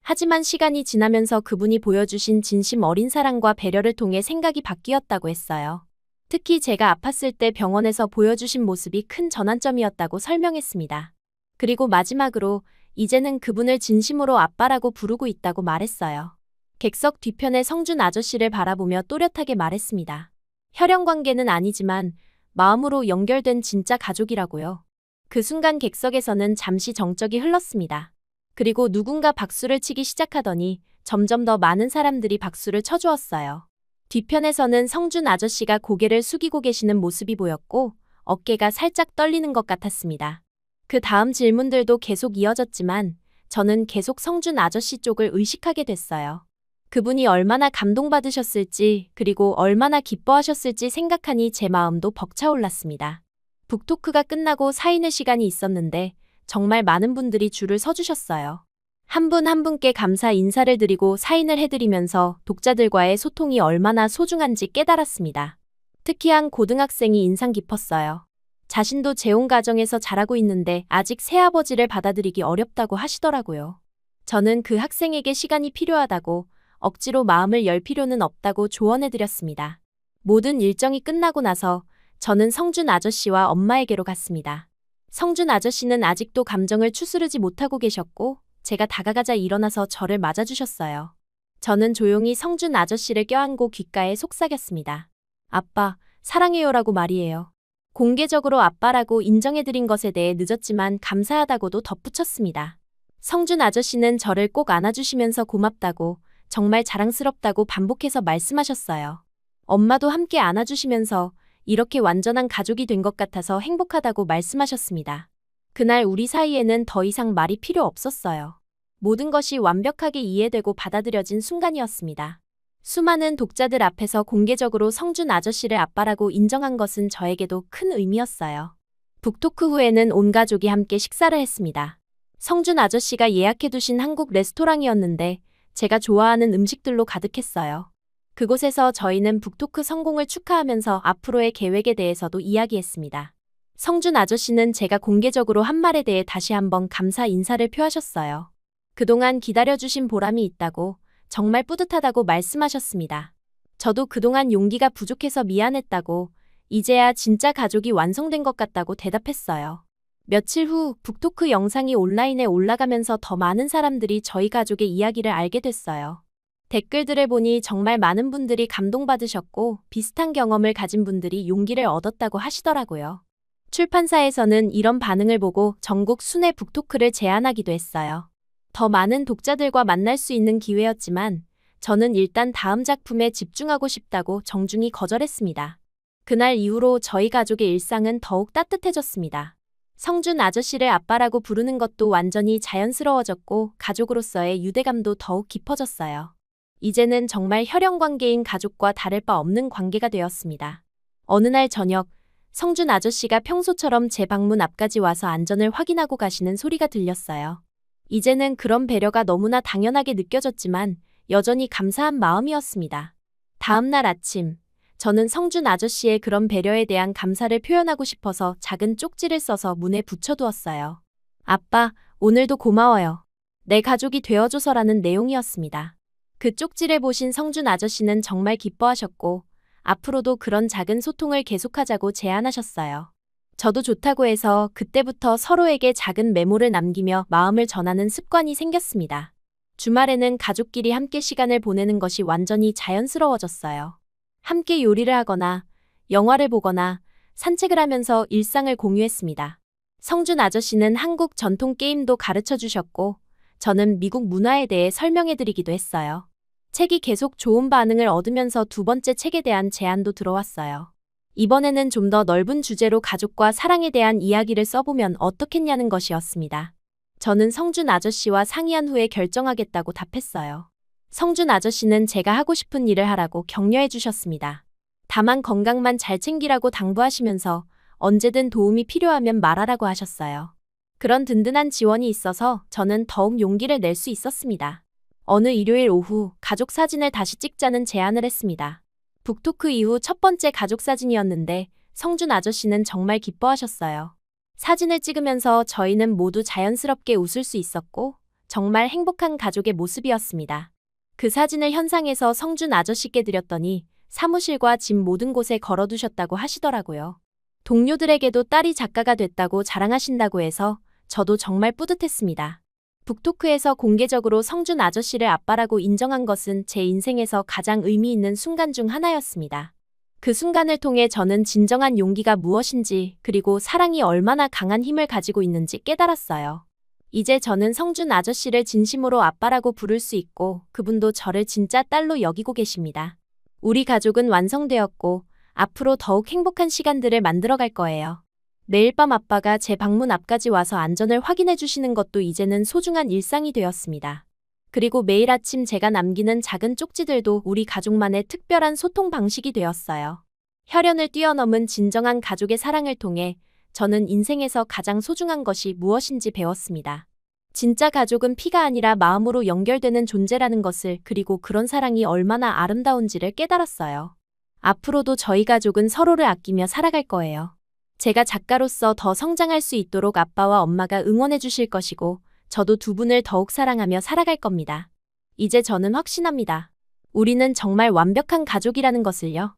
하지만 시간이 지나면서 그분이 보여주신 진심 어린 사랑과 배려를 통해 생각이 바뀌었다고 했어요. 특히 제가 아팠을 때 병원에서 보여주신 모습이 큰 전환점이었다고 설명했습니다. 그리고 마지막으로 이제는 그분을 진심으로 아빠라고 부르고 있다고 말했어요. 객석 뒤편에 성준 아저씨를 바라보며 또렷하게 말했습니다. 혈연 관계는 아니지만 마음으로 연결된 진짜 가족이라고요. 그 순간 객석에서는 잠시 정적이 흘렀습니다. 그리고 누군가 박수를 치기 시작하더니 점점 더 많은 사람들이 박수를 쳐주었어요. 뒤편에서는 성준 아저씨가 고개를 숙이고 계시는 모습이 보였고 어깨가 살짝 떨리는 것 같았습니다. 그 다음 질문들도 계속 이어졌지만 저는 계속 성준 아저씨 쪽을 의식하게 됐어요. 그분이 얼마나 감동받으셨을지 그리고 얼마나 기뻐하셨을지 생각하니 제 마음도 벅차올랐습니다. 북토크가 끝나고 사인회 시간이 있었는데 정말 많은 분들이 줄을 서주셨어요. 한 분 한 분께 감사 인사를 드리고 사인을 해드리면서 독자들과의 소통이 얼마나 소중한지 깨달았습니다. 특히 한 고등학생이 인상 깊었어요. 자신도 재혼 가정에서 자라고 있는데 아직 새아버지를 받아들이기 어렵다고 하시더라고요. 저는 그 학생에게 시간이 필요하다고 억지로 마음을 열 필요는 없다고 조언해드렸습니다. 모든 일정이 끝나고 나서 저는 성준 아저씨와 엄마에게로 갔습니다. 성준 아저씨는 아직도 감정을 추스르지 못하고 계셨고 제가 다가가자 일어나서 저를 맞아주셨어요. 저는 조용히 성준 아저씨를 껴안고 귓가에 속삭였습니다. 아빠, 사랑해요라고 말이에요. 공개적으로 아빠라고 인정해드린 것에 대해 늦었지만 감사하다고도 덧붙였습니다. 성준 아저씨는 저를 꼭 안아주시면서 고맙다고 정말 자랑스럽다고 반복해서 말씀하셨어요. 엄마도 함께 안아주시면서 이렇게 완전한 가족이 된 것 같아서 행복하다고 말씀하셨습니다. 그날 우리 사이에는 더 이상 말이 필요 없었어요. 모든 것이 완벽하게 이해되고 받아들여진 순간이었습니다. 수많은 독자들 앞에서 공개적으로 성준 아저씨를 아빠라고 인정한 것은 저에게도 큰 의미였어요. 북토크 후에는 온 가족이 함께 식사를 했습니다. 성준 아저씨가 예약해두신 한국 레스토랑이었는데 제가 좋아하는 음식들로 가득했어요. 그곳에서 저희는 북토크 성공을 축하하면서 앞으로의 계획에 대해서도 이야기했습니다. 성준 아저씨는 제가 공개적으로 한 말에 대해 다시 한번 감사 인사를 표하셨어요. 그동안 기다려주신 보람이 있다고 정말 뿌듯하다고 말씀하셨습니다. 저도 그동안 용기가 부족해서 미안했다고 이제야 진짜 가족이 완성된 것 같다고 대답했어요. 며칠 후 북토크 영상이 온라인에 올라가면서 더 많은 사람들이 저희 가족의 이야기를 알게 됐어요. 댓글들을 보니 정말 많은 분들이 감동받으셨고 비슷한 경험을 가진 분들이 용기를 얻었다고 하시더라고요. 출판사에서는 이런 반응을 보고 전국 순회 북토크를 제안하기도 했어요. 더 많은 독자들과 만날 수 있는 기회였지만 저는 일단 다음 작품에 집중하고 싶다고 정중히 거절했습니다. 그날 이후로 저희 가족의 일상은 더욱 따뜻해졌습니다. 성준 아저씨를 아빠라고 부르는 것도 완전히 자연스러워졌고 가족으로서의 유대감도 더욱 깊어졌어요. 이제는 정말 혈연 관계인 가족과 다를 바 없는 관계가 되었습니다. 어느 날 저녁, 성준 아저씨가 평소처럼 제 방문 앞까지 와서 안전을 확인하고 가시는 소리가 들렸어요. 이제는 그런 배려가 너무나 당연하게 느껴졌지만 여전히 감사한 마음이었습니다. 다음 날 아침, 저는 성준 아저씨의 그런 배려에 대한 감사를 표현하고 싶어서 작은 쪽지를 써서 문에 붙여두었어요. 아빠, 오늘도 고마워요. 내 가족이 되어줘서라는 내용이었습니다. 그 쪽지를 보신 성준 아저씨는 정말 기뻐하셨고 앞으로도 그런 작은 소통을 계속하자고 제안하셨어요. 저도 좋다고 해서 그때부터 서로에게 작은 메모를 남기며 마음을 전하는 습관이 생겼습니다. 주말에는 가족끼리 함께 시간을 보내는 것이 완전히 자연스러워졌어요. 함께 요리를 하거나 영화를 보거나 산책을 하면서 일상을 공유했습니다. 성준 아저씨는 한국 전통 게임도 가르쳐 주셨고 저는 미국 문화에 대해 설명해드리기도 했어요. 책이 계속 좋은 반응을 얻으면서 두 번째 책에 대한 제안도 들어왔어요. 이번에는 좀 더 넓은 주제로 가족과 사랑에 대한 이야기를 써보면 어떻겠냐는 것이었습니다. 저는 성준 아저씨와 상의한 후에 결정하겠다고 답했어요. 성준 아저씨는 제가 하고 싶은 일을 하라고 격려해 주셨습니다. 다만 건강만 잘 챙기라고 당부하시면서 언제든 도움이 필요하면 말하라고 하셨어요. 그런 든든한 지원이 있어서 저는 더욱 용기를 낼 수 있었습니다. 어느 일요일 오후 가족 사진을 다시 찍자는 제안을 했습니다. 북토크 이후 첫 번째 가족 사진이었는데 성준 아저씨는 정말 기뻐하셨어요. 사진을 찍으면서 저희는 모두 자연스럽게 웃을 수 있었고 정말 행복한 가족의 모습이었습니다. 그 사진을 현상에서 성준 아저씨께 드렸더니 사무실과 집 모든 곳에 걸어두셨다고 하시더라고요. 동료들에게도 딸이 작가가 됐다고 자랑하신다고 해서 저도 정말 뿌듯했습니다. 북토크에서 공개적으로 성준 아저씨를 아빠라고 인정한 것은 제 인생에서 가장 의미 있는 순간 중 하나였습니다. 그 순간을 통해 저는 진정한 용기가 무엇인지 그리고 사랑이 얼마나 강한 힘을 가지고 있는지 깨달았어요. 이제 저는 성준 아저씨를 진심으로 아빠라고 부를 수 있고 그분도 저를 진짜 딸로 여기고 계십니다. 우리 가족은 완성되었고 앞으로 더욱 행복한 시간들을 만들어갈 거예요. 매일 밤 아빠가 제 방문 앞까지 와서 안전을 확인해 주시는 것도 이제는 소중한 일상이 되었습니다. 그리고 매일 아침 제가 남기는 작은 쪽지들도 우리 가족만의 특별한 소통 방식이 되었어요. 혈연을 뛰어넘은 진정한 가족의 사랑을 통해 저는 인생에서 가장 소중한 것이 무엇인지 배웠습니다. 진짜 가족은 피가 아니라 마음으로 연결되는 존재라는 것을 그리고 그런 사랑이 얼마나 아름다운지를 깨달았어요. 앞으로도 저희 가족은 서로를 아끼며 살아갈 거예요. 제가 작가로서 더 성장할 수 있도록 아빠와 엄마가 응원해 주실 것이고 저도 두 분을 더욱 사랑하며 살아갈 겁니다. 이제 저는 확신합니다. 우리는 정말 완벽한 가족이라는 것을요.